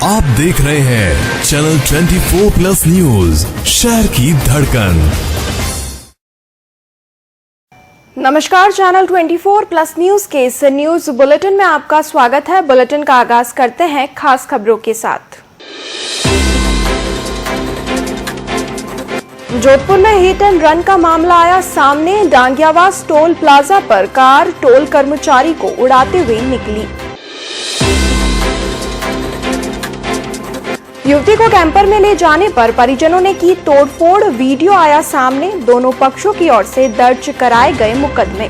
आप देख रहे हैं चैनल 24+ न्यूज, शहर की धड़कन। नमस्कार, चैनल 24+ न्यूज के इस न्यूज बुलेटिन में आपका स्वागत है। बुलेटिन का आगाज करते हैं खास खबरों के साथ। जोधपुर में हिट एंड रन का मामला आया सामने। डांगियावास टोल प्लाजा पर कार टोल कर्मचारी को उड़ाते हुए निकली। युवती को कैंपर में ले जाने पर परिजनों ने की तोड़फोड़। वीडियो आया सामने। दोनों पक्षों की ओर से दर्ज कराए गए मुकदमे।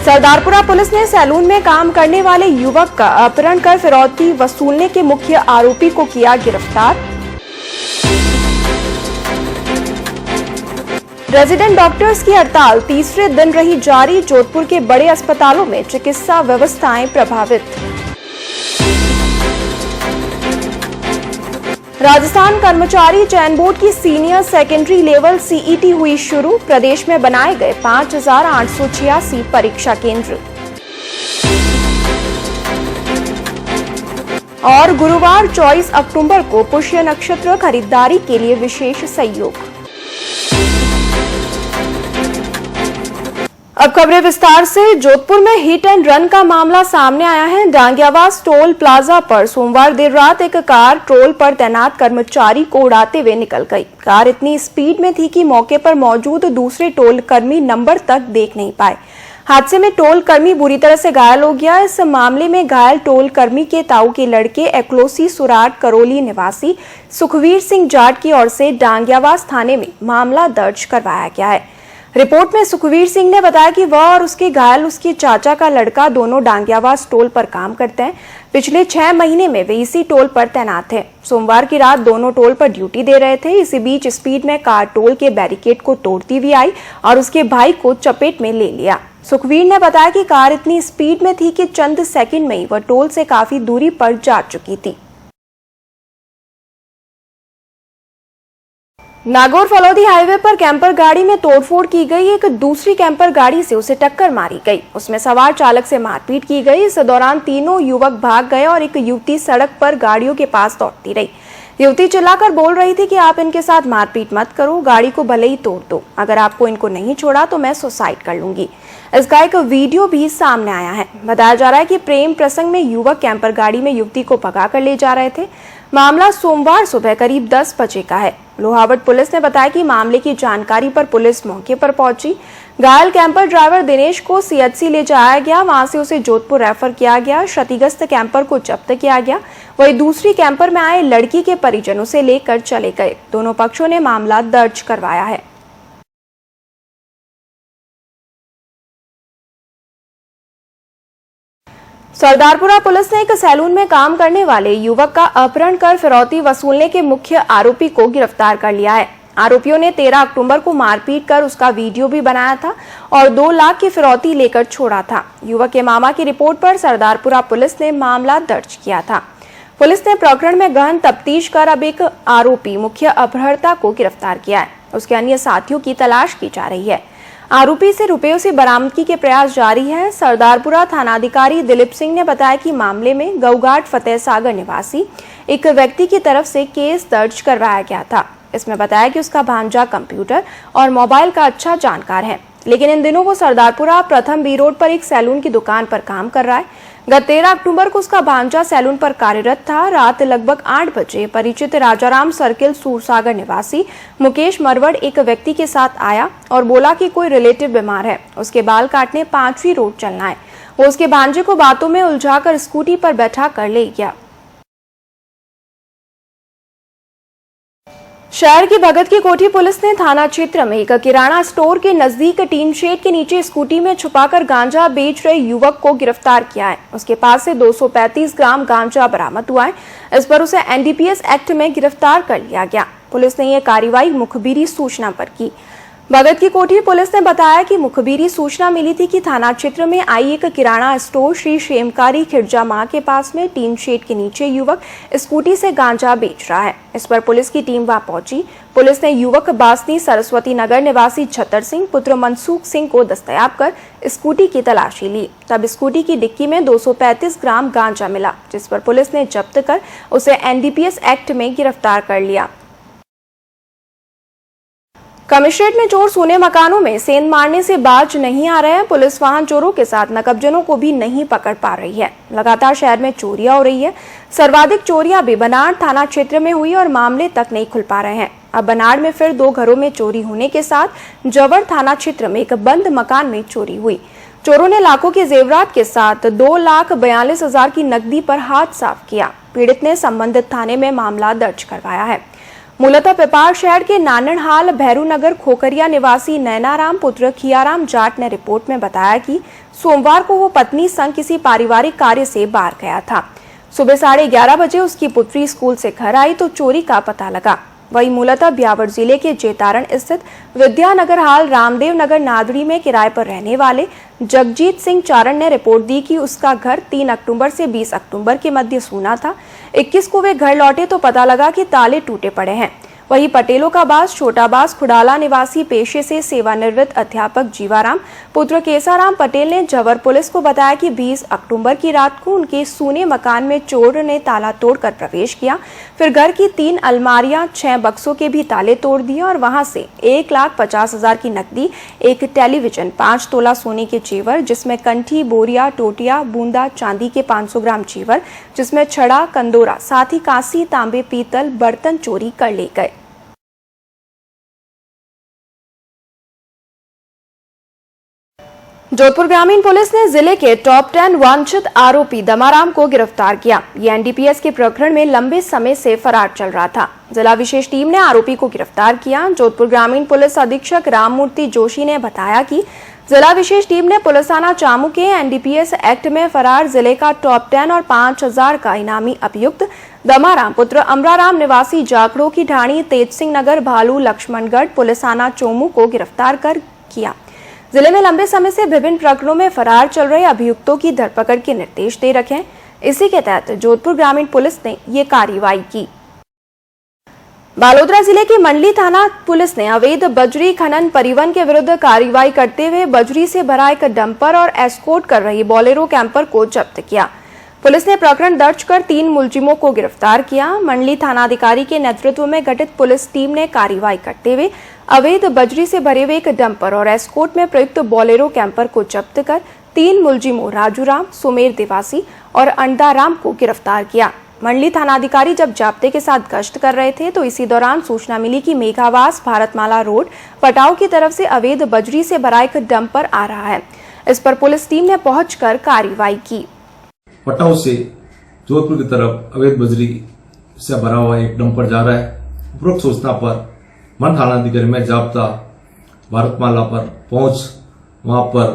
सरदारपुरा पुलिस ने सैलून में काम करने वाले युवक का अपहरण कर फिरौती वसूलने के मुख्य आरोपी को किया गिरफ्तार। रेजिडेंट डॉक्टर्स की हड़ताल तीसरे दिन रही जारी। जोधपुर के बड़े अस्पतालों में चिकित्सा व्यवस्थाएं प्रभावित। राजस्थान कर्मचारी चयन बोर्ड की सीनियर सेकेंडरी लेवल सीईटी हुई शुरू। प्रदेश में बनाए गए 5,886 परीक्षा केंद्र। और गुरुवार 24 अक्टूबर को पुष्य नक्षत्र, खरीदारी के लिए विशेष सहयोग। अब खबरें विस्तार से। जोधपुर में हिट एंड रन का मामला सामने आया है। डांगियावास टोल प्लाजा पर सोमवार देर रात एक कार टोल पर तैनात कर्मचारी को उड़ाते हुए निकल गई। कार इतनी स्पीड में थी कि मौके पर मौजूद दूसरे टोल कर्मी नंबर तक देख नहीं पाए। हादसे में टोल कर्मी बुरी तरह से घायल हो गया। इस मामले में घायल टोल कर्मी के ताऊ के लड़के एकलोसी सुराट करोली निवासी सुखवीर सिंह जाट की ओर से डांगियावास थाने में मामला दर्ज करवाया गया है। रिपोर्ट में सुखवीर सिंह ने बताया कि वह और उसके घायल उसके चाचा का लड़का दोनों डांगियावास टोल पर काम करते हैं। पिछले 6 महीने में वे इसी टोल पर तैनात हैं। सोमवार की रात दोनों टोल पर ड्यूटी दे रहे थे। इसी बीच स्पीड में कार टोल के बैरिकेड को तोड़ती हुई आई और उसके भाई को चपेट में ले लिया। सुखवीर ने बताया कि कार इतनी स्पीड में थी कि चंद सेकंड में ही वह टोल से काफी दूरी पर जा चुकी थी। नागौर फलौदी हाईवे पर कैंपर गाड़ी में तोड़फोड़ की गई। एक दूसरी कैंपर गाड़ी से उसे टक्कर मारी गई। उसमें सवार चालक से मारपीट की गई। इस दौरान तीनों युवक भाग गए और एक युवती सड़क पर गाड़ियों के पास दौड़ती रही। युवती चिल्लाकर बोल रही थी कि आप इनके साथ मारपीट मत करो, गाड़ी को भले ही तोड़ दो, अगर आपको इनको नहीं छोड़ा तो मैं सुसाइड कर लूंगी। इसका एक वीडियो भी सामने आया है। बताया जा रहा है कि प्रेम प्रसंग में युवक कैंपर गाड़ी में युवती को भगा कर ले जा रहे थे। मामला सोमवार सुबह करीब 10 बजे का है। लोहावट पुलिस ने बताया कि मामले की जानकारी पर पुलिस मौके पर पहुंची। घायल कैंपर ड्राइवर दिनेश को सीएचसी ले जाया गया। वहां से उसे जोधपुर रेफर किया गया। क्षतिग्रस्त कैंपर को जब्त किया गया। वही दूसरी कैंपर में आए लड़की के परिजनों से लेकर चले गए। दोनों पक्षों ने मामला दर्ज करवाया है। सरदारपुरा पुलिस ने एक सैलून में काम करने वाले युवक का अपहरण कर फिरौती वसूलने के मुख्य आरोपी को गिरफ्तार कर लिया है। आरोपियों ने 13 अक्टूबर को मारपीट कर उसका वीडियो भी बनाया था और 2 लाख की फिरौती लेकर छोड़ा था। युवक के मामा की रिपोर्ट पर सरदारपुरा पुलिस ने मामला दर्ज किया था। पुलिस ने प्रकरण में गहन तफ्तीश कर अब एक आरोपी मुख्य अपहर्ता को गिरफ्तार किया है। उसके अन्य साथियों की तलाश की जा रही है। आरोपी से रुपयों से बरामदगी के प्रयास जारी है। सरदारपुरा थानाधिकारी दिलीप सिंह ने बताया कि मामले में गौघाट फतेह सागर निवासी एक व्यक्ति की तरफ से केस दर्ज करवाया गया था। इसमें बताया कि उसका भांजा कंप्यूटर और मोबाइल का अच्छा जानकार है, लेकिन इन दिनों वो सरदारपुरा प्रथम बी रोड पर एक सैलून की दुकान पर काम कर रहा है। गत 13 अक्टूबर को उसका भांजा सैलून पर कार्यरत था। रात लगभग 8 बजे परिचित राजाराम सर्किल सूरसागर निवासी मुकेश मरवड़ एक व्यक्ति के साथ आया और बोला कि कोई रिलेटिव बीमार है, उसके बाल काटने 5वीं रोड चलना है। वो उसके भांजे को बातों में उलझाकर स्कूटी पर बैठा कर ले गया। शहर की भगत की कोठी पुलिस ने थाना क्षेत्र में एक किराना स्टोर के नजदीक टीन शेड के नीचे स्कूटी में छुपाकर गांजा बेच रहे युवक को गिरफ्तार किया है। उसके पास से 235 ग्राम गांजा बरामद हुआ है। इस पर उसे एनडीपीएस एक्ट में गिरफ्तार कर लिया गया। पुलिस ने यह कार्रवाई मुखबिरी सूचना पर की। भगत की कोठी पुलिस ने बताया कि मुखबिरी सूचना मिली थी कि थाना क्षेत्र में आई एक किराना स्टोर श्री शेमकारी खिड़जा मां के पास में टीन शेड के नीचे युवक स्कूटी से गांजा बेच रहा है। इस पर पुलिस की टीम वहां पहुंची। पुलिस ने युवक बासनी सरस्वती नगर निवासी छतर सिंह पुत्र मनसूख सिंह को दस्तयाब कर स्कूटी की तलाशी ली। तब स्कूटी की डिक्की में 235 ग्राम गांजा मिला, जिस पर पुलिस ने जब्त कर उसे NDPS एक्ट में गिरफ्तार कर लिया। कमिश्नरेट में चोर सोने मकानों में सेंध मारने से बाज नहीं आ रहे हैं। पुलिस वाहन चोरों के साथ नकबजनों को भी नहीं पकड़ पा रही है। लगातार शहर में चोरियां हो रही है। सर्वाधिक चोरियां भी बनाड़ थाना क्षेत्र में हुई और मामले तक नहीं खुल पा रहे हैं। अब बनाड़ में फिर 2 घरों में चोरी होने के साथ जवर थाना क्षेत्र में एक बंद मकान में चोरी हुई। चोरों ने लाखों के जेवरात के साथ 2,42,000 की नकदी पर हाथ साफ किया। पीड़ित ने संबंधित थाने में मामला दर्ज करवाया है। मूलतः पिपाड़ शहर के नाननहाल भैरू नगर खोखरिया निवासी नैनाराम पुत्र खियाराम जाट ने रिपोर्ट में बताया कि सोमवार को वो पत्नी संग किसी पारिवारिक कार्य से बाहर गया था। सुबह 11:30 बजे उसकी पुत्री स्कूल से घर आई तो चोरी का पता लगा। वही मूलतः ब्यावर जिले के जेतारण स्थित विद्यानगर हाल रामदेव नगर नादड़ी में किराए पर रहने वाले जगजीत सिंह चारण ने रिपोर्ट दी कि उसका घर 3 अक्टूबर से 20 अक्टूबर के मध्य सूना था। 21 को वे घर लौटे तो पता लगा कि ताले टूटे पड़े हैं। वही पटेलों का बास छोटाबास खुडाला निवासी पेशे से सेवानिवृत्त अध्यापक जीवाराम पुत्र केसाराम पटेल ने जवर पुलिस को बताया कि 20 अक्टूबर की रात को उनके सूने मकान में चोर ने ताला तोड़कर प्रवेश किया। फिर घर की 3 अलमारियां 6 बक्सों के भी ताले तोड़ दिए और वहां से 1,50,000 की नकदी, एक टेलीविजन, 5 तोला सोने के जेवर जिसमें कंठी, बोरिया, टोटिया, बूंदा, चांदी के 500 ग्राम जेवर जिसमें छड़ा, कंदोरा, साथ ही कांसी, तांबे, पीतल बर्तन चोरी कर ले गए। जोधपुर ग्रामीण पुलिस ने जिले के टॉप 10 वांछित आरोपी दमाराम को गिरफ्तार किया। ये NDPS के प्रकरण में लंबे समय से फरार चल रहा था। जिला विशेष टीम ने आरोपी को गिरफ्तार किया। जोधपुर ग्रामीण पुलिस अधीक्षक राममूर्ति जोशी ने बताया कि जिला विशेष टीम ने पुलिस थाना चामू के NDPS एक्ट में फरार जिले का टॉप 10 और 5,000 का इनामी अभियुक्त दमाराम पुत्र अमराराम निवासी जाखड़ों की ढाणी तेज सिंह नगर भालू लक्ष्मणगढ़ पुलिस थाना चोमू को गिरफ्तार कर किया। जिले में लंबे समय से विभिन्न प्रकरणों में फरार चल रहे अभियुक्तों की धरपकड़ के निर्देश दे रखे हैं। इसी के तहत जोधपुर ग्रामीण पुलिस ने ये कार्रवाई की। बालोतरा जिले की मंडली थाना पुलिस ने अवैध बजरी खनन परिवहन के विरुद्ध कार्रवाई करते हुए बजरी से भरा एक डंपर और एस्कॉर्ट कर रही बोलेरो कैंपर को जब्त किया। पुलिस ने प्रकरण दर्ज कर 3 मुलजिमों को गिरफ्तार किया। मंडली थानाधिकारी के नेतृत्व में गठित पुलिस टीम ने कार्रवाई करते हुए अवैध बजरी से भरे हुए एक डंपर और एस्कॉर्ट में प्रयुक्त बोलेरो कैंपर को जब्त कर 3 मुलजिमों राजूराम, सुमेर देवासी और अंडाराम को गिरफ्तार किया। मंडली थानाधिकारी जब जाब्ते के साथ गश्त कर रहे थे तो इसी दौरान सूचना मिली कि मेघावास भारतमाला रोड पटाव की तरफ से अवैध बजरी से भरा एक डंपर आ रहा है। इस पर पुलिस टीम ने पहुंचकर कार्रवाई की। पटाव से जोधपुर की तरफ अवैध बजरी से भरा हुआ एक डंपर जा रहा है। उपरोक्त सूचना पर मन थानाधिकारी में जाब्ता भारतमाला पर पहुंच वहां पर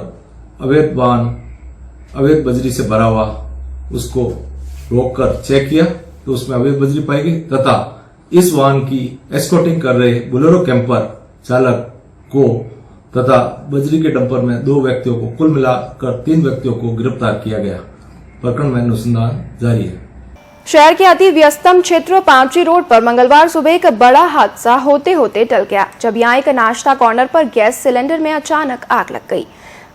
अवैध बजरी से भरा हुआ उसको रोककर चेक किया तो उसमें अवैध बजरी पाई गई तथा इस वाहन की एस्कॉर्टिंग कर रहे बोलेरो कैंपर चालक को तथा बजरी के डंपर में 2 व्यक्तियों को कुल मिलाकर 3 व्यक्तियों को गिरफ्तार किया गया। प्रकरण में अनुसंधान जारी है। शहर के अति व्यस्तम क्षेत्र पांची रोड पर मंगलवार सुबह एक बड़ा हादसा होते होते टल गया जब यहां एक नाश्ता कॉर्नर पर गैस सिलेंडर में अचानक आग लग गई।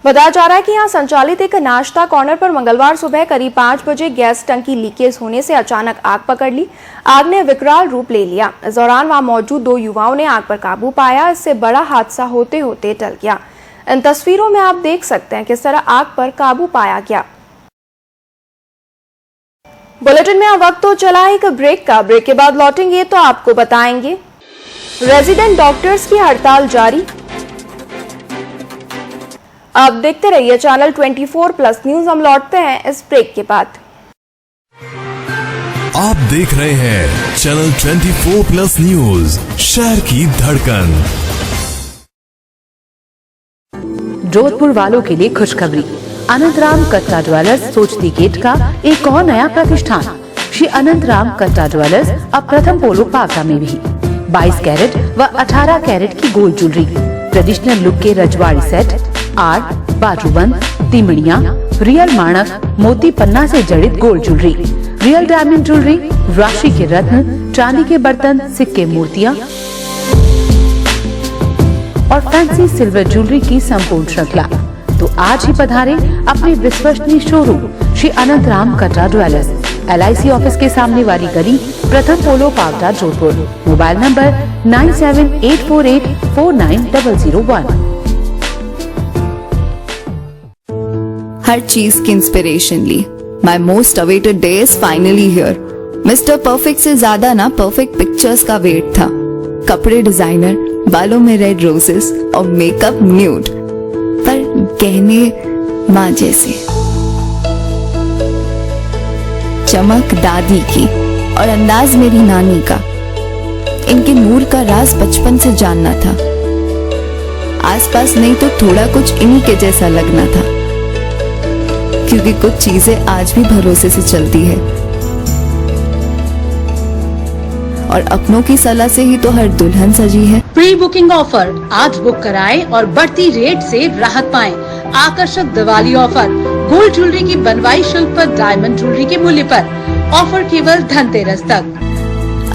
बताया जा रहा है कि यहां संचालित एक नाश्ता कॉर्नर पर मंगलवार सुबह करीब 5 बजे गैस टंकी लीकेज होने से अचानक आग पकड़ ली। आग ने विकराल रूप ले लिया। इस दौरान वहां मौजूद 2 युवाओं ने आग पर काबू पाया। इससे बड़ा हादसा होते होते टल गया। इन तस्वीरों में आप देख सकते हैं किस तरह आग पर काबू पाया गया। बुलेटिन में अब वक्त तो चला एक ब्रेक का। ब्रेक के बाद लौटेंगे तो आपको बताएंगे रेजिडेंट डॉक्टर्स की हड़ताल जारी। आप देखते रहिए चैनल 24+ न्यूज। हम लौटते हैं इस ब्रेक के बाद। आप देख रहे हैं चैनल 24+ न्यूज, शहर की धड़कन। जोधपुर वालों के लिए खुशखबरी। अनंतराम कट्टा ज्वेलर्स सोचती गेट का एक और नया प्रतिष्ठान श्री अनंतराम कट्टा ज्वेलर्स अब प्रथम पोलो पाका में भी। 22 कैरेट व 18 कैरेट की गोल्ड ज्वेलरी, ट्रेडिशनल लुक के रजवाड़ी सेट, आर्ट, बाजूबंद, तिमड़िया, रियल माणक, मोती पन्ना से जड़ित gold jewellery, real diamond jewellery, राशि के रत्न, चांदी के बर्तन, सिक्के, मूर्तियाँ और फैंसी सिल्वर ज्वेलरी की संपूर्ण श्रृंखला। तो आज ही पधारें अपने विश्वसनीय showroom Shri Anantram Katra jewellers, LIC office के सामने वाली गली, प्रथम पोलो पावटा, जोधपुर। Mobile number 9784849001। हर चीज की इंस्पिरेशन ली। My most awaited day is finally here. Mister perfect से ज्यादा ना परफेक्ट पिक्चर्स का वेट था। कपड़े डिजाइनर, बालों में रेड रोजेस और मेकअप न्यूड, पर गहने माँ जैसे। चमक दादी की और अंदाज मेरी नानी का। इनके नूर का राज बचपन से जानना था। आसपास नहीं तो थोड़ा कुछ इन्हीं के जैसा लगना था, क्योंकि कुछ चीजें आज भी भरोसे से चलती है और अपनों की सलाह से ही तो हर दुल्हन सजी है। प्री बुकिंग ऑफर, आज बुक कराएं और बढ़ती रेट से राहत पाएं। आकर्षक दिवाली ऑफर, गोल्ड ज्वेलरी की बनवाई शुल्क पर डायमंड ज्वेलरी के मूल्य पर। ऑफर केवल धनतेरस तक।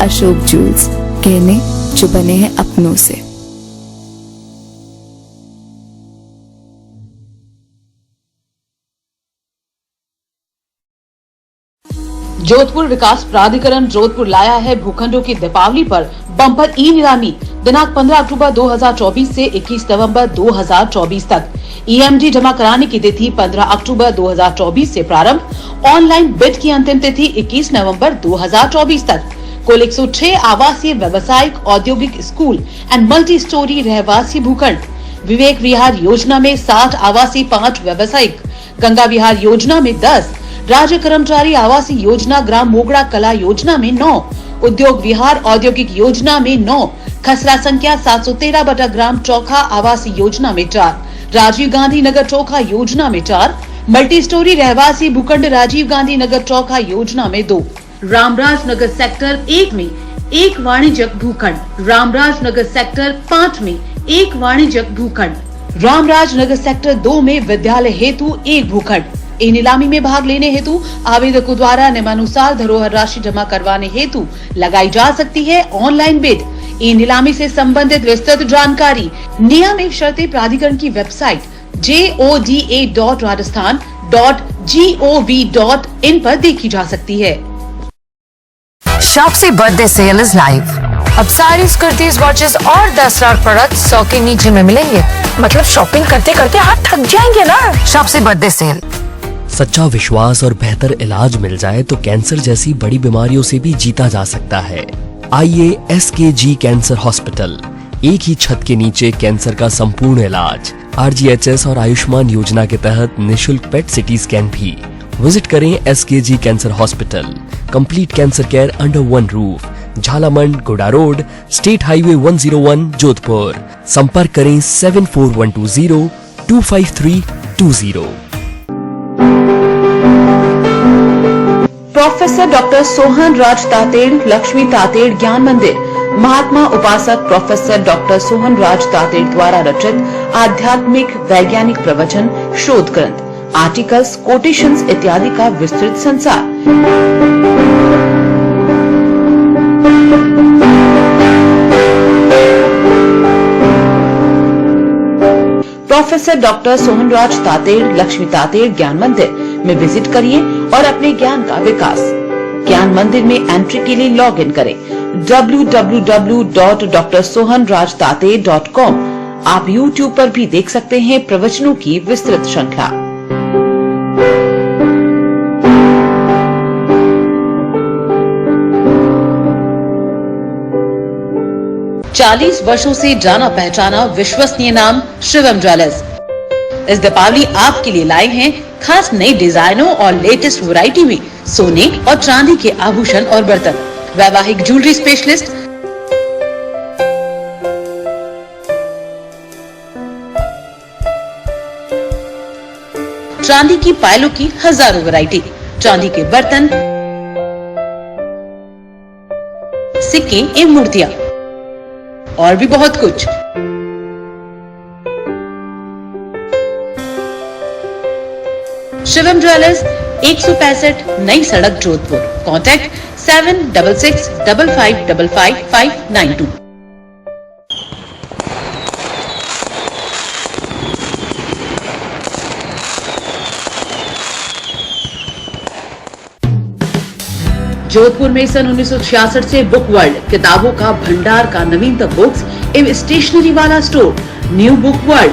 अशोक ज्वेल्स, कहने जो बने हैं अपनों से। जोधपुर विकास प्राधिकरण जोधपुर लाया है भूखंडों की दीपावली पर बम्पर ई नीलामी। दिनांक 15 अक्टूबर 2024 से 21 नवंबर 2024 तक। EMD जमा कराने की तिथि 15 अक्टूबर 2024 से प्रारंभ। ऑनलाइन बिड की अंतिम तिथि 21 नवंबर 2024 तक। कुल 106 आवासीय, व्यावसायिक, औद्योगिक, स्कूल एंड मल्टी स्टोरी रहवासी भूखंड। विवेक विहार योजना में 60 आवासीय, 5 व्यावसायिक। गंगा विहार योजना में 10। राज्य कर्मचारी आवासीय योजना, ग्राम मोगड़ा कला योजना में 9। उद्योग विहार औद्योगिक योजना में 9। खसरा संख्या 713 बटा ग्राम चौखा आवासीय योजना में 4। राजीव गांधी नगर चौखा योजना में 4। मल्टी स्टोरी रहवासी भूखंड राजीव गांधी नगर चौखा योजना में 2। रामराज नगर सेक्टर 1 में 1 वाणिज्यिक भूखंड। रामराज नगर सेक्टर 5 में 1 वाणिज्यिक भूखंड। रामराज नगर सेक्टर 2 में विद्यालय हेतु 1 भूखंड। ई नीलामी में भाग लेने हेतु आवेदकों द्वारा नियमानुसार धरोहर राशि जमा करवाने हेतु लगाई जा सकती है ऑनलाइन बिड। ई नीलामी से संबंधित विस्तृत जानकारी नियम एवं शर्तें प्राधिकरण की वेबसाइट joda.rajasthan.gov.in पर देखी जा सकती है। Shopsy birthday sale is live. अब सारीज, कुर्तीज, वॉचेस और दस्तदार प्रोडक्ट्स 100 के नीचे में मिलेंगे। मतलब शॉपिंग करते करते हाथ थक जाएंगे ना। Shopsy birthday sale. सच्चा विश्वास और बेहतर इलाज मिल जाए तो कैंसर जैसी बड़ी बीमारियों से भी जीता जा सकता है। आइए SKG कैंसर हॉस्पिटल, एक ही छत के नीचे कैंसर का संपूर्ण इलाज। RGHS और आयुष्मान योजना के तहत निशुल्क पेट सिटी स्कैन भी। विजिट करें SKG cancer hospital, complete cancer care under one roof, Jhalamand, गोडा रोड, स्टेट हाईवे 101, जोधपुर। संपर्क करें 7412025320। प्रोफेसर डॉक्टर सोहन राज तातेड़, लक्ष्मी तातेड़ ज्ञान मंदिर। महात्मा उपासक प्रोफेसर डॉक्टर सोहन राज तातेड़ द्वारा रचित आध्यात्मिक वैज्ञानिक प्रवचन, शोध ग्रंथ, आर्टिकल्स, कोटेशंस इत्यादि का विस्तृत संसार। प्रोफेसर डॉक्टर सोहनराज तातेड़, लक्ष्मी तातेड़ ज्ञान मंदिर में विजिट करिए और अपने ज्ञान का विकास। ज्ञान मंदिर में एंट्री के लिए लॉग इन करें www.drsohanrajtate.com। आप YouTube पर भी देख सकते हैं प्रवचनों की विस्तृत श्रृंखला। चालीस वर्षों से जाना पहचाना विश्वसनीय नाम शिवम ज्वेलर्स इस दीपावली आपके लिए लाए हैं खास नई डिजाइनों और लेटेस्ट वैरायटी में सोने और चांदी के आभूषण और बर्तन। वैवाहिक ज्वेलरी स्पेशलिस्ट चांदी की पायलों की हजारों वैरायटी, चांदी के बर्तन, सिक्के एवं मूर्तियां, और भी बहुत कुछ। शिवम ज्वेलर्स 165 नई सड़क जोधपुर। कॉन्टैक्ट 7665555592। जोधपुर में सन 1966 से बुक वर्ल्ड किताबों का भंडार का नवीनतम बुक्स एवं स्टेशनरी वाला store new book world,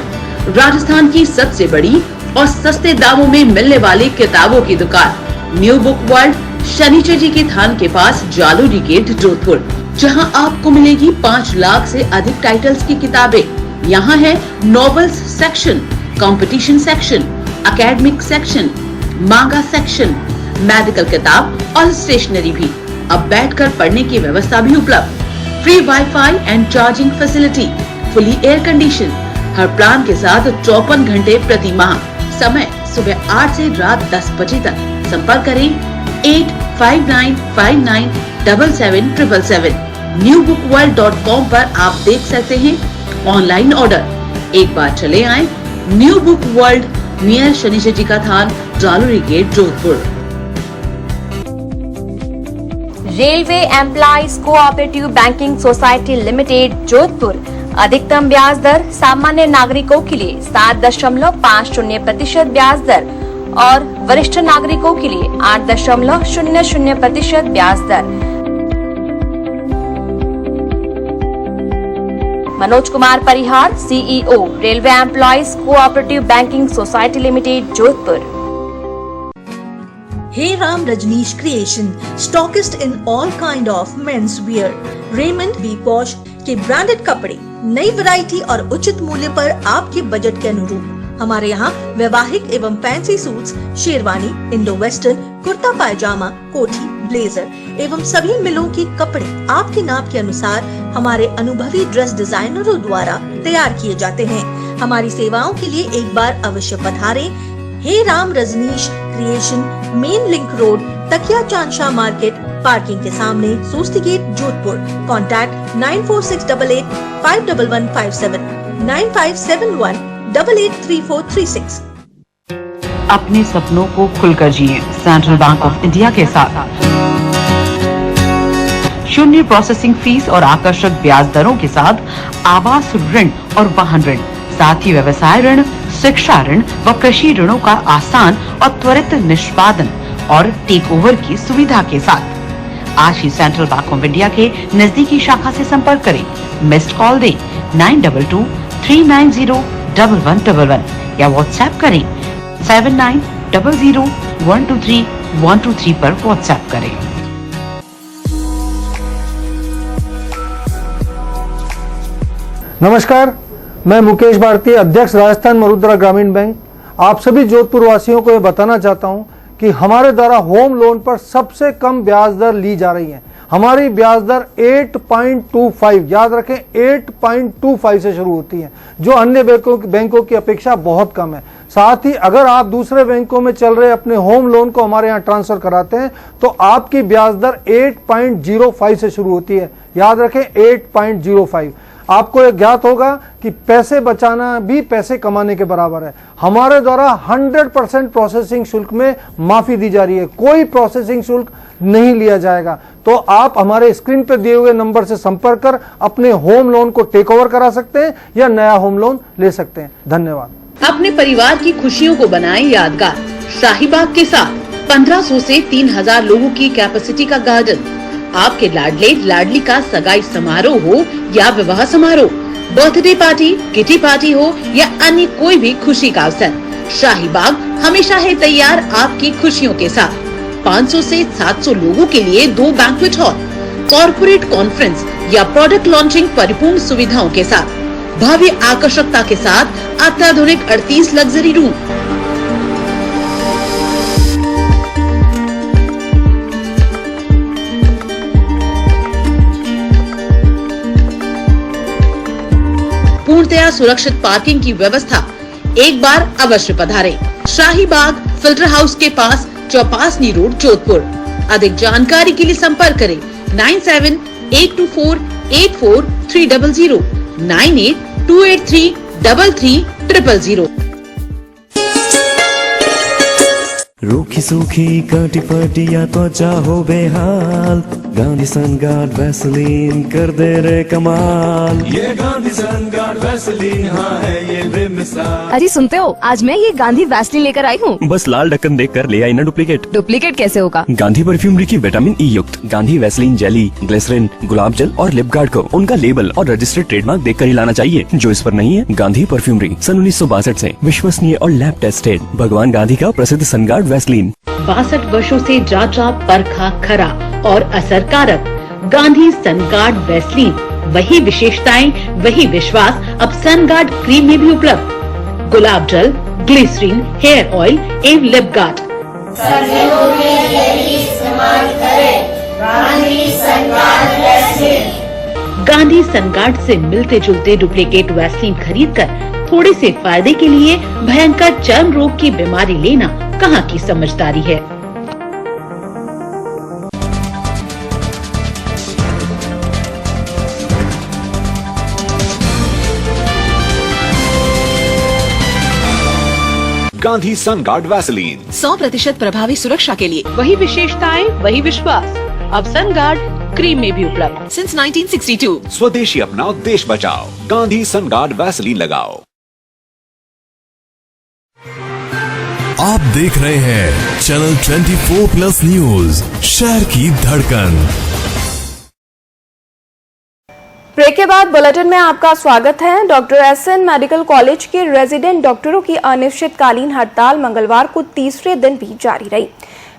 Rajasthan की सबसे बड़ी और सस्ते दामों में मिलने वाली किताबों की दुकान न्यू बुक वर्ल्ड, शनिचर जी के थान के पास जालोरी गेट जोधपुर, जहां आपको मिलेगी 5 लाख से अधिक टाइटल्स की किताबें। यहां है novels section, competition section, academic section, मांगा सेक्शन, मेडिकल किताब और स्टेशनरी भी। अब बैठकर पढ़ने की व्यवस्था भी उपलब्ध। Free wifi and charging facility, fully air condition, her plan के साथ 54 घंटे प्रति माह। समय सुबह 8 से रात 10 बजे तक। संपर्क करें 8595977777। newbookworld.com पर आप देख सकते हैं ऑनलाइन ऑर्डर। एक बार चले आए new book world, near Shanichar ji का थान, Jalori gate, Jodhpur. Railway employees cooperative banking society limited Jodhpur अधिकतम ब्याज दर सामान्य नागरिकों के लिए 7.50% ब्याज दर और वरिष्ठ नागरिकों के लिए 8.00% ब्याज दर। मनोज कुमार परिहार, CEO, railway employees cooperative banking society limited, Jodhpur. Hey Ram Rajneesh Creation, stockist in all kind of men's wear, Raymond, Be Posh के ब्रांडेड कपड़े, नई वैरायटी और उचित मूल्य पर आपके बजट के अनुरूप। हमारे यहाँ वैवाहिक एवं fancy suits, sherwani, Indo western, kurta pyjama, कोठी, ब्लेजर एवं सभी मिलों के कपड़े आपके नाप के अनुसार हमारे अनुभवी ड्रेस डिजाइनरों द्वारा तैयार किए जाते हैं। हमारी सेवाओं के लिए एक बार अवश्य पधारें। हे Ram Rajneesh creation, main link road, Takiya Chandshah market, parking के सामने, सोस्ती गेट, जोधपुर। कॉन्टैक्ट 9462851157, 9571883436। अपने सपनों को खुलकर जिए सेंट्रल बैंक ऑफ इंडिया के साथ। शून्य प्रोसेसिंग फीस और आकर्षक ब्याज दरों के साथ आवास ऋण और वाहन ऋण, साथ ही व्यवसाय ऋण, शिक्षा ऋण व कृषि ऋणों का आसान और त्वरित निष्पादन और टेक ओवर की सुविधा के साथ आज ही सेंट्रल बैंक ऑफ इंडिया के नजदीकी शाखा से संपर्क करें। मिस्ड कॉल दें 9223901111 या व्हाट्सएप करें 7900123123 पर व्हाट्सएप करें। नमस्कार, मैं मुकेश भारती, अध्यक्ष राजस्थान मरुद्रा ग्रामीण बैंक। आप सभी जोधपुर वासियों को ये बताना चाहता हूं कि हमारे द्वारा होम लोन पर सबसे कम ब्याज दर ली जा रही है। हमारी ब्याज दर 8.25, याद रखें 8.25 से शुरू होती है, जो अन्य बैंकों की अपेक्षा बहुत कम है। साथ ही अगर आप दूसरे बैंकों में चल रहे अपने होम लोन को हमारे यहाँ ट्रांसफर कराते हैं तो आपकी ब्याज दर 8.05 से शुरू होती है, याद रखें 8.05। आपको यह ज्ञात होगा कि पैसे बचाना भी पैसे कमाने के बराबर है। हमारे द्वारा 100% प्रोसेसिंग शुल्क में माफी दी जा रही है, कोई प्रोसेसिंग शुल्क नहीं लिया जाएगा। तो आप हमारे स्क्रीन पर दिए हुए नंबर से संपर्क कर अपने होम लोन को टेक ओवर करा सकते हैं या नया होम लोन ले सकते हैं। धन्यवाद। अपने परिवार की खुशियों को बनाएं यादगार शाहीबाग के साथ 1500 से 3000 लोगों की कैपेसिटी का गार्डन। आपके लाडले लाडली का सगाई समारोह हो या विवाह समारोह, बर्थडे पार्टी, किटी पार्टी हो या अन्य कोई भी खुशी का अवसर, शाहीबाग हमेशा है तैयार आपकी खुशियों के साथ। 500 से 700 लोगों के लिए 2 बैंक्वेट हॉल, कॉर्पोरेट कॉन्फ्रेंस या प्रोडक्ट लॉन्चिंग परिपूर्ण सुविधाओं के साथ, भव्य आकर्षकता के साथ अत्याधुनिक 38 लग्जरी रूम। पूर्णतया सुरक्षित पार्किंग की व्यवस्था। एक बार अवश्य पधारें। शाहीबाग फिल्टर हाउस के पास, चौपासनी रोड, जोधपुर। अधिक जानकारी के लिए संपर्क करें 978248 8430 9828333300। रूखी सूखी काटी पटिया त्वचा हो बेहाल, गांधी सनगार्ड वैसलीन कर दे रे कमाल। ये गांधी सनगार्ड वैसलीन, हाँ है ये बेमिसाल। अरे सुनते हो, आज मैं ये गांधी वैसलीन लेकर आई हूँ। बस लाल ढक्कन देख कर ले आई ना डुप्लीकेट। डुप्लीकेट कैसे होगा? गांधी परफ्यूमरी की विटामिन ई युक्त गांधी वैसलीन जेली, ग्लिसरीन, गुलाब जल और लिप गार्ड को उनका लेबल और रजिस्टर्ड ट्रेडमार्क देख कर ही लाना चाहिए। जो इस पर नहीं है, गांधी परफ्यूमरी सन 1962 से विश्वसनीय और लैब टेस्टेड भगवान गांधी का प्रसिद्ध सनगार्ड वैसलीन। 62 वर्षों से जांचा परखा खरा और असरकारक गांधी सनगार्ड वैसलीन, वही विशेषताएं वही विश्वास अब सनगार्ड क्रीम में भी उपलब्ध। गुलाब जल, ग्लिसरीन, हेयर ऑयल एवं लिप गार्ड। गांधी सनगार्ड से मिलते जुलते डुप्लीकेट वैसलीन खरीद कर थोड़े से फायदे के लिए भयंकर चर्म रोग की बीमारी लेना कहाँ की समझदारी है। गांधी सनगार्ड वैसलीन 100% प्रभावी सुरक्षा के लिए वही विशेषताएं वही विश्वास अब सनगार्ड क्रीम में भी उपलब्ध सिंस 1962। स्वदेशी अपनाओ, देश बचाओ, गांधी सनगार्ड वैसलीन लगाओ। आप देख रहे हैं चैनल 24+ न्यूज, शहर की धड़कन। ब्रेक के बाद बुलेटिन में आपका स्वागत है। डॉक्टर एसएन मेडिकल कॉलेज के रेजिडेंट डॉक्टरों की अनिश्चितकालीन हड़ताल मंगलवार को तीसरे दिन भी जारी रही।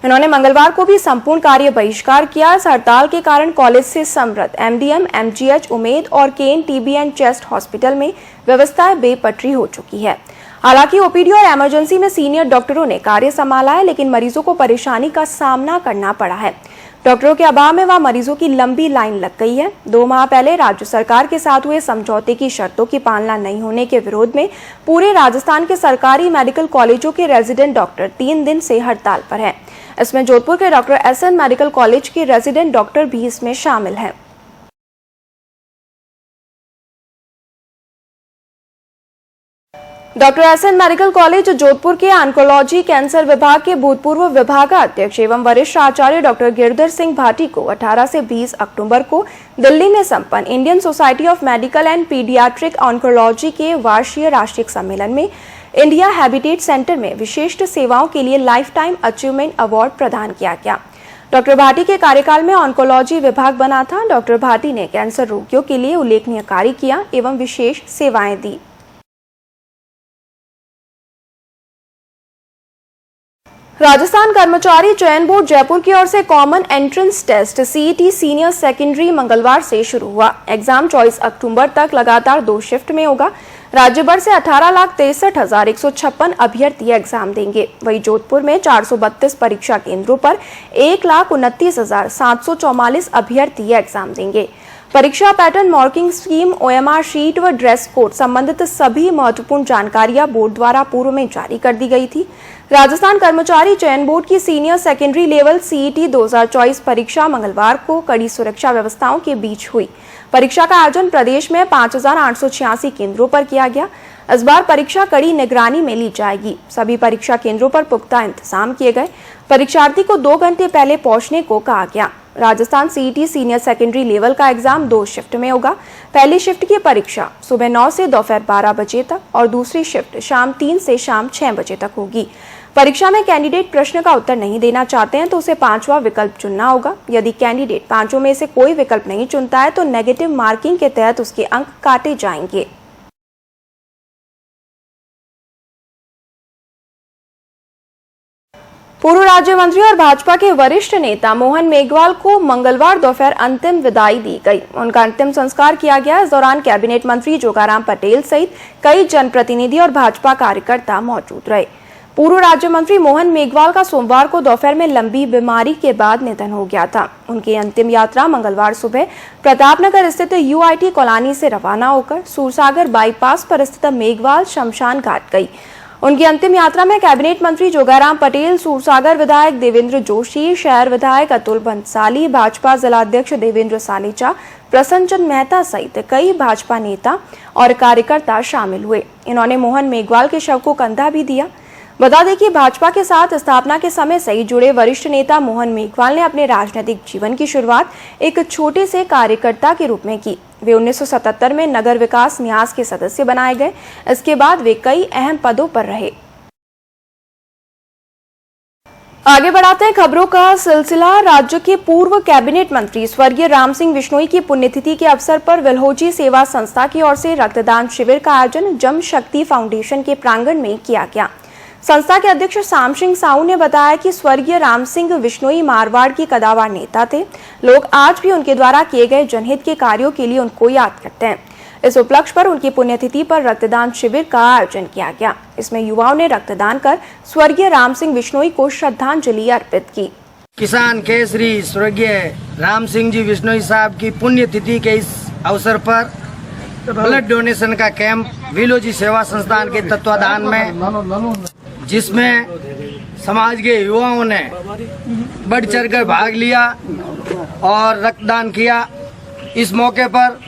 इन्होंने मंगलवार को भी संपूर्ण कार्य बहिष्कार किया। इस हड़ताल के कारण कॉलेज से समृद्ध एमडीएम, एमजीएच, उमेद और केन टीबी एंड चेस्ट हॉस्पिटल में व्यवस्थाएं बेपटरी हो चुकी है। हालांकि ओपीडी और इमरजेंसी में सीनियर डॉक्टरों ने कार्य संभाला है, लेकिन मरीजों को परेशानी का सामना करना पड़ा है। डॉक्टरों के अभाव में वहां मरीजों की लंबी लाइन लग गई है। 2 माह पहले राज्य सरकार के साथ हुए समझौते की शर्तों की पालना नहीं होने के विरोध में पूरे राजस्थान के सरकारी मेडिकल कॉलेजों के रेजिडेंट डॉक्टर 3 दिन से हड़ताल पर हैं। इसमें जोधपुर के डॉक्टर एसएन मेडिकल कॉलेज के रेजिडेंट डॉक्टर भी इसमें शामिल हैं। Doctor SN medical college Jodhpur के ऑन्कोलॉजी कैंसर विभाग के भूतपूर्व विभागाध्यक्ष एवं वरिष्ठ आचार्य डॉक्टर गिरधर सिंह भाटी को 18 से 20 अक्टूबर को दिल्ली में संपन्न Indian society of medical and paediatric oncology के वार्षिक राष्ट्रीय सम्मेलन में इंडिया हैबिटेट सेंटर में विशिष्ट सेवाओं के लिए लाइफ टाइम अचीवमेंट अवार्ड प्रदान किया गया। डॉक्टर भाटी के कार्यकाल में ऑन्कोलॉजी विभाग बना था। डॉक्टर भाटी ने कैंसर रोगियों के लिए उल्लेखनीय कार्य किया एवं विशेष सेवाएं दी। राजस्थान कर्मचारी चयन बोर्ड जयपुर की ओर से common entrance test CET senior secondary मंगलवार से शुरू हुआ। एग्जाम 24 अक्टूबर तक लगातार 2 शिफ्ट में होगा। राज्य भर से 18,63,156 अभ्यर्थी एग्जाम देंगे। वहीं जोधपुर में 432 परीक्षा केंद्रों पर 1,29,744 अभ्यर्थी एग्जाम देंगे। परीक्षा pattern, marking scheme, OMR sheet व ड्रेस कोड संबंधित सभी महत्वपूर्ण जानकारियां बोर्ड द्वारा पूर्व में जारी कर दी गई थी। राजस्थान कर्मचारी चयन बोर्ड की सीनियर सेकेंडरी लेवल सीईटी 2024 परीक्षा मंगलवार को कड़ी सुरक्षा व्यवस्थाओं के बीच हुई। परीक्षा का आयोजन प्रदेश में 5,886 केंद्रों पर किया गया। इस बार परीक्षा कड़ी निगरानी में ली जाएगी। सभी परीक्षा केंद्रों पर पुख्ता इंतजाम किए गए। परीक्षार्थी को 2 घंटे पहले पहुंचने को कहा गया। Rajasthan CET senior secondary level का एग्जाम 2 शिफ्ट में होगा। पहली शिफ्ट की परीक्षा सुबह 9 से दोपहर 12 बजे तक और दूसरी शिफ्ट शाम 3 से शाम 6 बजे तक होगी। परीक्षा में कैंडिडेट प्रश्न का उत्तर नहीं देना चाहते हैं तो उसे 5वां विकल्प चुनना होगा। यदि कैंडिडेट 5 में से कोई विकल्प नहीं चुनता है तो नेगेटिव मार्किंग के तहत उसके अंक काटे जाएंगे। पूर्व राज्य मंत्री और भाजपा के वरिष्ठ नेता मोहन मेघवाल को मंगलवार दोपहर अंतिम विदाई दी गई। उनका अंतिम संस्कार किया गया। इस दौरान कैबिनेट मंत्री जोगाराम पटेल सहित कई जनप्रतिनिधि और भाजपा कार्यकर्ता मौजूद रहे। पूर्व राज्य मंत्री मोहन मेघवाल का सोमवार को दोपहर में लंबी बीमारी के बाद निधन हो गया था। उनकी अंतिम यात्रा मंगलवार सुबह प्रतापनगर स्थित यूआईटी कॉलोनी से रवाना होकर सूरसागर बाईपास पर स्थित मेघवाल शमशान घाट गई। उनकी अंतिम यात्रा में कैबिनेट मंत्री जोगाराम पटेल, सूरसागर विधायक देवेंद्र जोशी, शहर विधायक अतुल बंसाली, भाजपा जिलाध्यक्ष देवेंद्र सालेचा, प्रसन्न चंद मेहता सहित कई भाजपा नेता और कार्यकर्ता शामिल हुए। इन्होंने मोहन मेघवाल के शव को कंधा भी दिया। बता दें कि भाजपा के साथ स्थापना के समय से ही जुड़े वरिष्ठ नेता मोहन मेघवाल ने अपने राजनीतिक जीवन की शुरुआत एक छोटे से कार्यकर्ता के रूप में की। वे 1977 में नगर विकास न्यास के सदस्य बनाए गए। इसके बाद वे कई अहम पदों पर रहे। आगे बढ़ाते हैं खबरों का सिलसिला। राज्य के पूर्व कैबिनेट मंत्री स्वर्गीय राम सिंह बिश्नोई की पुण्यतिथि के अवसर पर वेल्होजी सेवा संस्था की ओर से रक्तदान शिविर का आयोजन जम शक्ति फाउंडेशन के प्रांगण में किया गया। संस्था के अध्यक्ष शाम सिंह साहू ने बताया कि स्वर्गीय राम सिंह बिश्नोई मारवाड़ के कदावर नेता थे। लोग आज भी उनके द्वारा किए गए जनहित के कार्यों के लिए उनको याद करते हैं। इस उपलक्ष्य पर उनकी पुण्यतिथि पर रक्तदान शिविर का आयोजन किया गया। इसमें युवाओं ने रक्तदान कर स्वर्गीय राम सिंह बिश्नोई को श्रद्धांजलि अर्पित की। किसान केसरी स्वर्गीय राम सिंह जी बिश्नोई साहब की पुण्यतिथि के इस अवसर पर ब्लड डोनेशन का कैंप वेल्होजी सेवा संस्थान के तत्वाधान में, जिसमें समाज के युवाओं ने बढ़ चढ़कर भाग लिया और रक्तदान किया। इस मौके पर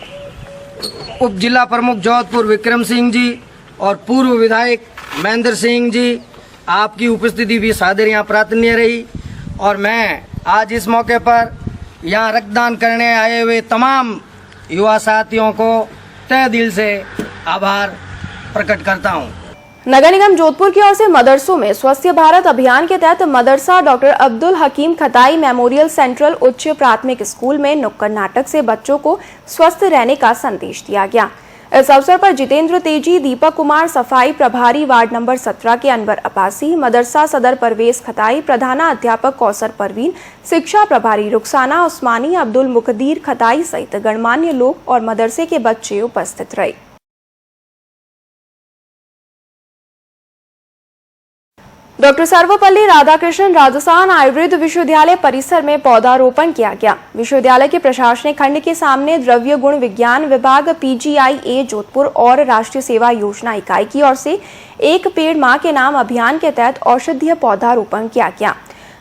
उप जिला प्रमुख जोधपुर विक्रम सिंह जी और पूर्व विधायक महेंद्र सिंह जी, आपकी उपस्थिति भी सादर यहाँ प्रार्थनीय रही। और मैं आज इस मौके पर यहाँ रक्तदान करने आए हुए तमाम युवा साथियों को तहे दिल से आभार प्रकट करता हूँ। नगर निगम जोधपुर की ओर से मदरसों में स्वस्थ भारत अभियान के तहत मदरसा डॉक्टर अब्दुल हकीम खताई मेमोरियल सेंट्रल उच्च प्राथमिक स्कूल में नुक्कड़ नाटक से बच्चों को स्वस्थ रहने का संदेश दिया गया। इस अवसर पर जितेंद्र तेजी, दीपक कुमार सफाई प्रभारी वार्ड नंबर 17 के अनवर अब्बासी, मदरसा सदर परवेज खताई, प्रधाना अध्यापक कौसर परवीन, शिक्षा प्रभारी रुखसाना उस्मानी, अब्दुल मुकदीर खताई सहित गणमान्य लोग और मदरसे के बच्चे उपस्थित रहे। डॉक्टर सर्वपल्ली राधाकृष्णन राजस्थान आयुर्वेद विश्वविद्यालय परिसर में पौधारोपण किया गया। विश्वविद्यालय के प्रशासनिक खंड के सामने द्रव्य गुण विज्ञान विभाग PGIA जोधपुर और राष्ट्रीय सेवा योजना इकाई की ओर से एक पेड़ मां के नाम अभियान के तहत औषधीय पौधारोपण किया गया।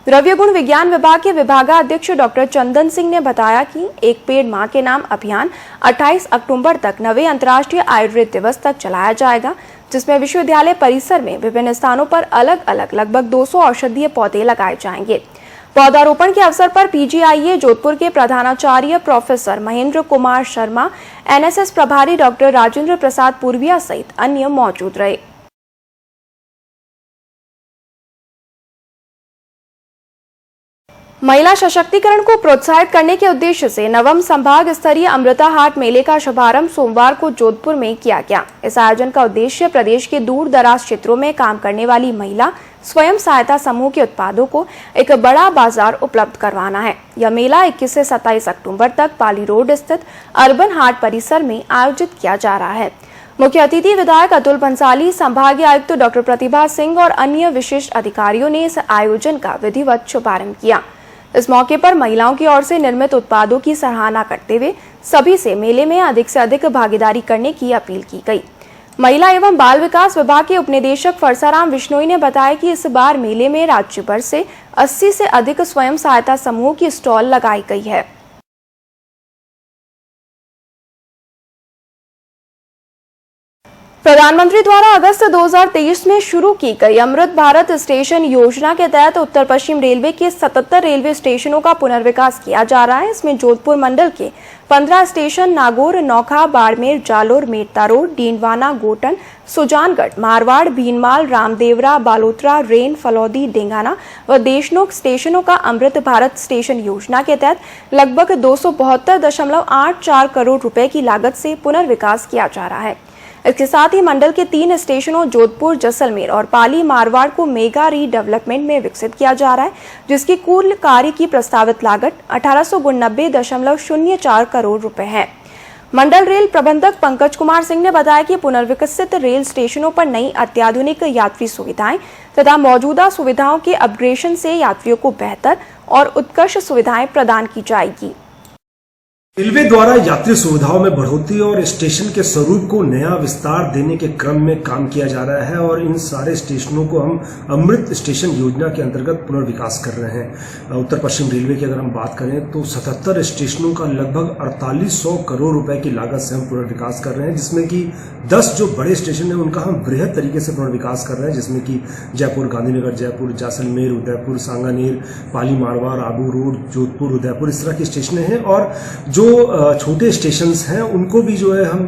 द्रव्य गुण विज्ञान विभाग के विभागाध्यक्ष डॉक्टर चंदन सिंह ने बताया कि एक पेड़ मां के नाम अभियान 28 अक्टूबर तक 9वें अंतर्राष्ट्रीय आयुर्वेद दिवस तक चलाया जाएगा, जिसमें विश्वविद्यालय परिसर में विभिन्न स्थानों पर अलग अलग लगभग 200 औषधीय पौधे लगाए जाएंगे। पौधारोपण के अवसर पर PGIA जोधपुर के प्रधानाचार्य प्रोफेसर महेंद्र कुमार शर्मा, NSS प्रभारी डॉक्टर राजेंद्र प्रसाद पूर्विया सहित अन्य मौजूद रहे। महिला सशक्तिकरण को प्रोत्साहित करने के उद्देश्य से नवम संभाग स्तरीय अमृता हाट मेले का शुभारंभ सोमवार को जोधपुर में किया गया। इस आयोजन का उद्देश्य प्रदेश के दूर दराज क्षेत्रों में काम करने वाली महिला स्वयं सहायता समूह के उत्पादों को एक बड़ा बाजार उपलब्ध करवाना है। यह मेला 21 से 27 अक्टूबर तक पाली रोड स्थित अर्बन हाट परिसर में आयोजित किया जा रहा है। मुख्य अतिथि विधायक अतुल बंसाली, संभागीय आयुक्त डॉक्टर प्रतिभा सिंह और अन्य विशिष्ट अधिकारियों ने इस आयोजन का विधिवत शुभारंभ किया। इस मौके पर महिलाओं की ओर से निर्मित उत्पादों की सराहना करते हुए सभी से मेले में अधिक से अधिक भागीदारी करने की अपील की गई। महिला एवं बाल विकास विभाग के उपनिदेशक फरसाराम बिश्नोई ने बताया कि इस बार मेले में राज्य भर से 80 से अधिक स्वयं सहायता समूह की स्टॉल लगाई गई है। प्रधानमंत्री द्वारा अगस्त 2023 में शुरू की गई अमृत भारत स्टेशन योजना के तहत उत्तर पश्चिम रेलवे के 77 रेलवे स्टेशनों का पुनर्विकास किया जा रहा है। इसमें जोधपुर मंडल के 15 स्टेशन नागौर, नौखा, बाड़मेर, जालोर, मेड़ता रोड, डींडवाना, गोटन, सुजानगढ़, मारवाड़, भीनमाल, रामदेवरा, बालोतरा, रेन, फलौदी, डेंगाना व देशनोक स्टेशनों का अमृत भारत स्टेशन योजना के तहत लगभग 272.84 करोड़ रुपए की लागत से पुनर्विकास किया जा रहा है। इसके साथ ही मंडल के 3 स्टेशनों जोधपुर, जैसलमेर और पाली मारवाड़ को मेगा रीडेवलपमेंट में विकसित किया जा रहा है, जिसकी कुल कार्य की प्रस्तावित लागत 1890.04 करोड़ रुपए है। मंडल रेल प्रबंधक पंकज कुमार सिंह ने बताया कि पुनर्विकसित रेल स्टेशनों पर नई अत्याधुनिक यात्री सुविधाएं तथा मौजूदा सुविधाओं के अपग्रेडेशन से यात्रियों को बेहतर और उत्कृष्ट सुविधाएं प्रदान की जाएगी। रेलवे द्वारा यात्री सुविधाओं में बढ़ोतरी और स्टेशन के स्वरूप को नया विस्तार देने के क्रम में काम किया जा रहा है और इन सारे स्टेशनों को हम अमृत स्टेशन योजना के अंतर्गत पुनर्विकास कर रहे हैं। उत्तर पश्चिम रेलवे की अगर हम बात करें तो 77 स्टेशनों का लगभग 4800 करोड़ रुपए की लागत से हम पुनर्विकास कर रहे हैं, जिसमें कि 10 जो बड़े स्टेशन है उनका हम बृहद तरीके से पुनर्विकास कर रहे हैं, जिसमें कि जयपुर, गांधीनगर जयपुर, जैसलमेर, उदयपुर, सांगानेर, पाली मारवाड़, आबू रोड, जोधपुर, उदयपुर, इस तरह की स्टेशन हैं। और जो छोटे स्टेशंस हैं उनको भी जो है हम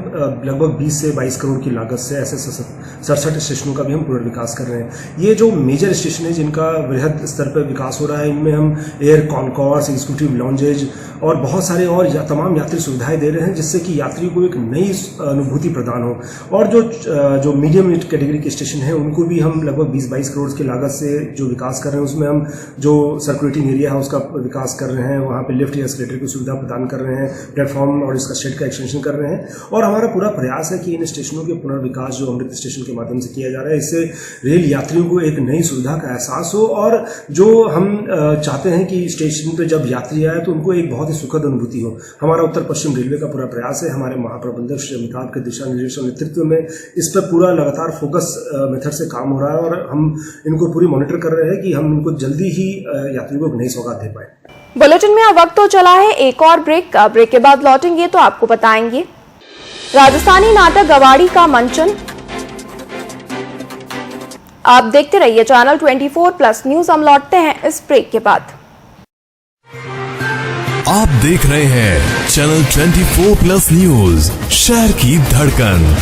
लगभग 20 से 22 करोड़ की लागत से ऐसे 67 स्टेशनों का भी हम पुनर्विकास कर रहे हैं। ये जो मेजर स्टेशन है जिनका वृहद स्तर पर विकास हो रहा है, इनमें हम एयर कॉन्कॉर्स, एग्जीक्यूटिव लॉन्जेज और बहुत सारे और तमाम यात्री सुविधाएं दे रहे हैं, जिससे कि यात्री को एक नई अनुभूति प्रदान हो। और जो मीडियम कैटेगरी के स्टेशन हैं उनको भी हम लगभग 20-22 करोड़ की लागत से जो विकास कर रहे हैं, उसमें हम जो सर्कुलेटिंग एरिया है उसका विकास कर रहे हैं, वहाँ पे लिफ्ट या एस्केलेटर की सुविधा प्रदान कर रहे हैं, प्लेटफॉर्म और इसका शेड का एक्सटेंशन कर रहे हैं। और हमारा पूरा प्रयास है कि इन स्टेशनों के पुनर्विकास जो अमृत स्टेशन के माध्यम से किया जा रहा है, इससे रेल यात्रियों को एक नई सुविधा का एहसास हो और जो हम चाहते हैं कि स्टेशन पे जब यात्री आए तो उनको एक बहुत ही सुखद अनुभूति हो। हमारा उत्तर पश्चिम रेलवे का पूरा प्रयास है, हमारे महाप्रबंधक श्री अमिताभ के दिशा निर्देश और नेतृत्व में इस पर पूरा लगातार फोकस मेथड से काम हो रहा है और हम इनको पूरी मॉनिटर कर रहे हैं कि हम इनको जल्दी ही यात्रियों को एक नई सौगात दे पाए। बुलेटिन में अब वक्त तो चला है एक और ब्रेक का। ब्रेक के बाद लौटेंगे तो आपको बताएंगे राजस्थानी नाटक गवाड़ी का मंचन। आप देखते रहिए चैनल 24+ न्यूज। हम लौटते हैं इस ब्रेक के बाद। आप देख रहे हैं चैनल 24+ न्यूज, शहर की धड़कन।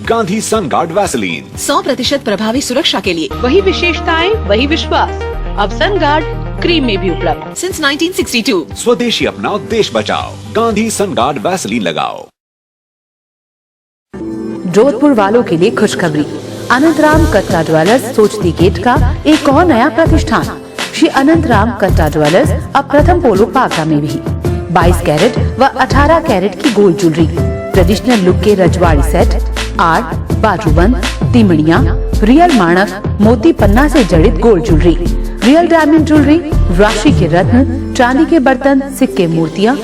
गांधी सनगार्ड वैसलीन 100% प्रभावी सुरक्षा के लिए वही विशेषताएं, वही विश्वास। अब सनगार्ड क्रीम में भी उपलब्ध सिंस 1962। स्वदेशी अपनाओ, देश बचाओ, गांधी सनगार्ड वैसलीन लगाओ। जोधपुर वालों के लिए खुशखबरी। अनंतराम कट्टा ज्वेलर्स सोचती गेट का एक और नया प्रतिष्ठान। श्री अनंतराम कट्टा ज्वेलर्स अब प्रथम पोलो पागरा में भी 22 कैरेट व 18 कैरेट की गोल्ड ज्वेलरी, ट्रेडिशनल लुक के रजवाड़ी सेट, आर्ट, बाजूबंद, तिमड़िया, रियल माणक, मोती पन्ना से जड़ित gold jewellery, real diamond jewellery, राशि के रत्न, चांदी के बर्तन, सिक्के, मूर्तियाँ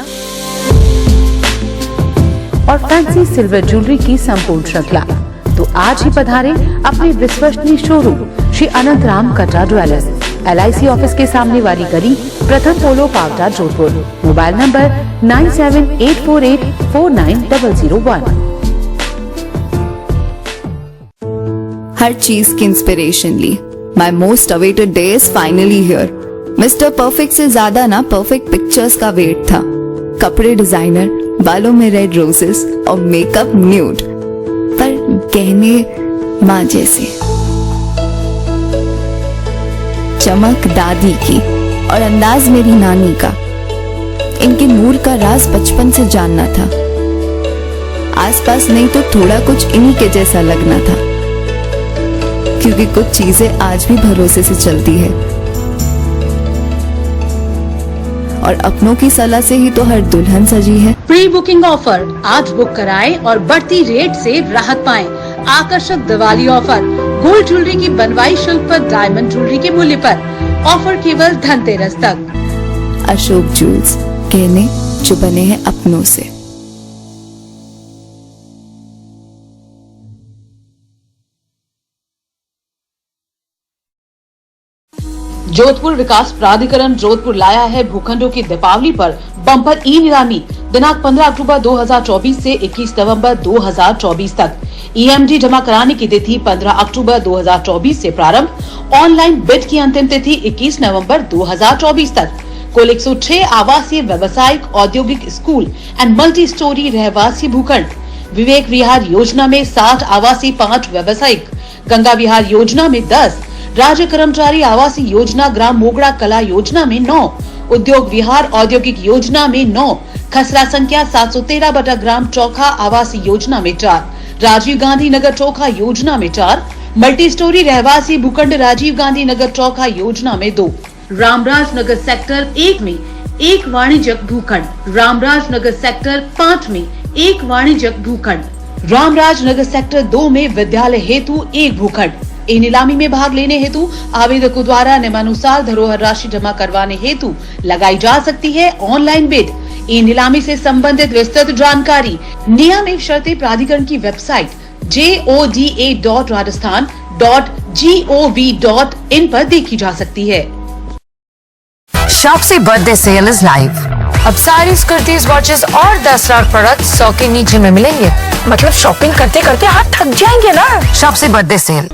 और फैंसी सिल्वर ज्वेलरी की संपूर्ण श्रृंखला। तो आज ही पधारें अपने विश्वसनीय शोरूम श्री अनंतराम कट्टा ज्वेलर्स, LIC ऑफिस के सामने वाली गली, प्रथम पोलो पावटा, जोधपुर। Mobile number 9784849001। हर चीज की इंस्पिरेशन ली। My most awaited day is finally here. Mister perfect से ज्यादा ना परफेक्ट पिक्चर्स का वेट था। कपड़े डिजाइनर, बालों में रेड रोजेस और मेकअप न्यूड, पर गहने माँ जैसे। चमक दादी की और अंदाज मेरी नानी का। इनके नूर का राज बचपन से जानना था। आसपास नहीं तो थोड़ा कुछ इन्हीं के जैसा लगना था, क्योंकि कुछ चीजें आज भी भरोसे से चलती है और अपनों की सलाह से ही तो हर दुल्हन सजी है। प्री बुकिंग ऑफर, आज बुक कराएं और बढ़ती रेट से राहत पाएं। आकर्षक दिवाली ऑफर, गोल्ड ज्वेलरी की बनवाई शुल्क पर डायमंड ज्वेलरी के मूल्य पर। ऑफर केवल धनतेरस तक। अशोक ज्वेल्स, गहने जो बने हैं अपनों से। जोधपुर विकास प्राधिकरण जोधपुर लाया है भूखंडों की दीपावली पर बम्पर ई नीलामी। दिनांक 15 अक्टूबर 2024 से 21 नवंबर 2024 तक। EMD जमा कराने की तिथि 15 अक्टूबर 2024 से प्रारंभ। ऑनलाइन बिड की अंतिम तिथि 21 नवंबर 2024 तक। कुल 106 आवासीय, व्यावसायिक, औद्योगिक, स्कूल एंड मल्टी स्टोरी रहवासी भूखंड। विवेक विहार योजना में 60 आवासीय, 5 व्यावसायिक। गंगा विहार योजना में 10, राज्य कर्मचारी आवासीय योजना, ग्राम मोगड़ा कला योजना में 9, उद्योग विहार औद्योगिक योजना में 9, खसरा संख्या 713 बटा ग्राम चौखा आवासीय योजना में 4, राजीव गांधी नगर चौखा योजना में 4, मल्टी स्टोरी रहवासी भूखंड राजीव गांधी नगर चौखा योजना में 2, रामराज नगर सेक्टर 1 में 1 वाणिज्यिक भूखंड, रामराज नगर सेक्टर 5 में 1 वाणिज्यिक भूखंड, रामराज नगर सेक्टर 2 में विद्यालय हेतु एक भूखंड। ई नीलामी में भाग लेने हेतु आवेदकों द्वारा नियमानुसार धरोहर राशि जमा करवाने हेतु लगाई जा सकती है ऑनलाइन बिड। ई नीलामी से संबंधित विस्तृत जानकारी नियम एवं शर्तें प्राधिकरण की वेबसाइट joda.rajasthan.gov.in पर देखी जा सकती है। Shopsy birthday sale is live. अब सारीज, कुर्तीज, वॉचेस और 10 लाख प्रोडक्ट्स 100 के नीचे में मिलेंगे। मतलब शॉपिंग करते करते हाथ थक जाएंगे ना। Shopsy birthday sale.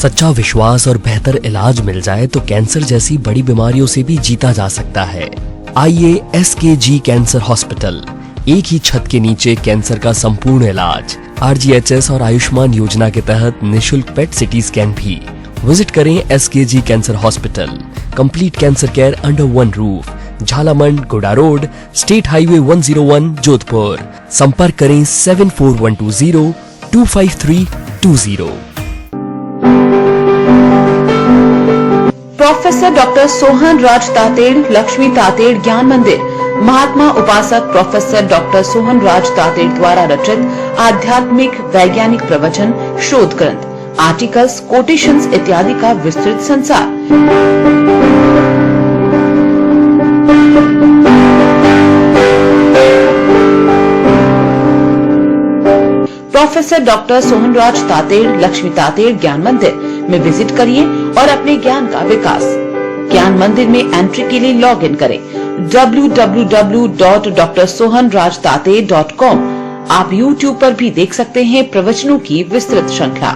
सच्चा विश्वास और बेहतर इलाज मिल जाए तो कैंसर जैसी बड़ी बीमारियों से भी जीता जा सकता है। आइए SKG कैंसर हॉस्पिटल, एक ही छत के नीचे कैंसर का संपूर्ण इलाज। RGHS और आयुष्मान योजना के तहत निशुल्क पेट सिटी स्कैन भी। विजिट करें SKG cancer hospital, complete cancer care under one roof, Jhalamand, गोडा रोड, स्टेट हाईवे 101, जोधपुर। संपर्क करें 7412025320। प्रोफेसर डॉक्टर सोहन राज तातेड़, लक्ष्मी तातेड़ ज्ञान मंदिर। महात्मा उपासक प्रोफेसर डॉक्टर सोहन राज तातेड़ द्वारा रचित आध्यात्मिक वैज्ञानिक प्रवचन, शोध ग्रंथ, आर्टिकल्स, कोटेशंस इत्यादि का विस्तृत संसार। प्रोफेसर डॉक्टर सोहनराज तातेड़, लक्ष्मी तातेड़ ज्ञान मंदिर में विजिट करिए और अपने ज्ञान का विकास। ज्ञान मंदिर में एंट्री के लिए लॉग इन करें www.drsohanrajtate.com। आप YouTube पर भी देख सकते हैं प्रवचनों की विस्तृत श्रृंखला।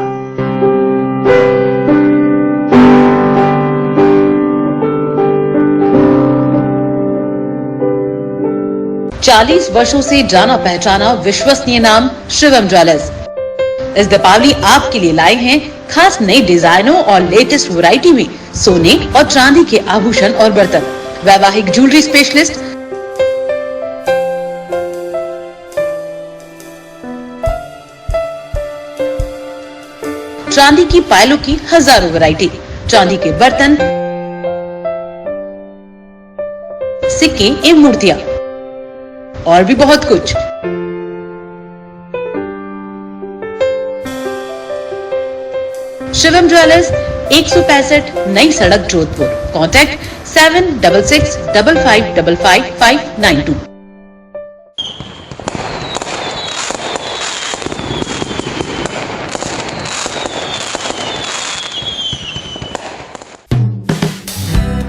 चालीस वर्षों से जाना पहचाना विश्वसनीय नाम शिवम ज्वेलर्स इस दीपावली आपके लिए लाए हैं खास नई डिजाइनों और लेटेस्ट वैरायटी में सोने और चांदी के आभूषण और बर्तन। वैवाहिक ज्वेलरी स्पेशलिस्ट चांदी की पायलों की हजारों वैरायटी, चांदी के बर्तन, सिक्के एवं मूर्तियां और भी बहुत कुछ। शिवम ज्वेलर्स 165 नई सड़क जोधपुर। कॉन्टैक्ट 7665555592।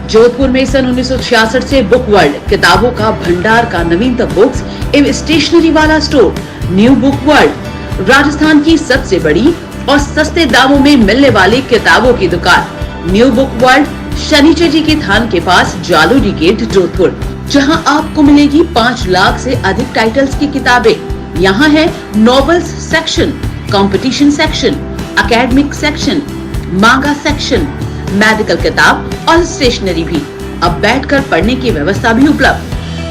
जोधपुर में सन 1966 से बुक वर्ल्ड किताबों का भंडार का नवीनतम बुक्स एवं स्टेशनरी वाला store new book world, Rajasthan की सबसे बड़ी और सस्ते दामों में मिलने वाली किताबों की दुकान न्यू बुक वर्ल्ड, शनिचर जी के थान के पास, जालोरी गेट, जोधपुर, जहां आपको मिलेगी 5 लाख से अधिक टाइटल्स की किताबें। यहाँ है novels section, competition section, academic section, मांगा सेक्शन, मेडिकल किताब और स्टेशनरी भी। अब बैठकर पढ़ने की व्यवस्था भी उपलब्ध।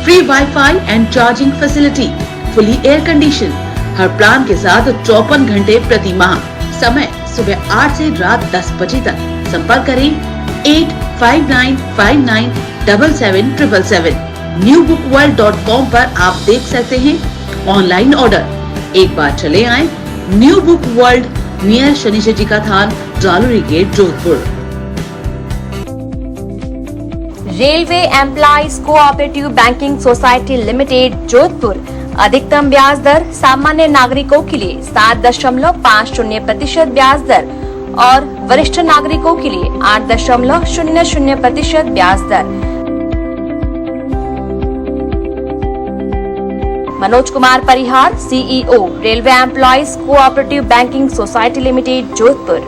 Free wifi and charging facility, fully air condition, her plan के साथ 54 घंटे प्रति माह। समय सुबह 8 से रात 10 बजे तक। संपर्क करें 8595977777। newbookworld.com पर आप देख सकते हैं ऑनलाइन ऑर्डर। एक बार चले आए new book world, near Shanichar ji का थान, Jalori gate, Jodhpur. Railway employees cooperative banking society limited, Jodhpur. अधिकतम ब्याज दर सामान्य नागरिकों के लिए 7.50% ब्याज दर और वरिष्ठ नागरिकों के लिए 8.00% ब्याज दर। मनोज कुमार परिहार, CEO, railway employees cooperative banking society limited, Jodhpur.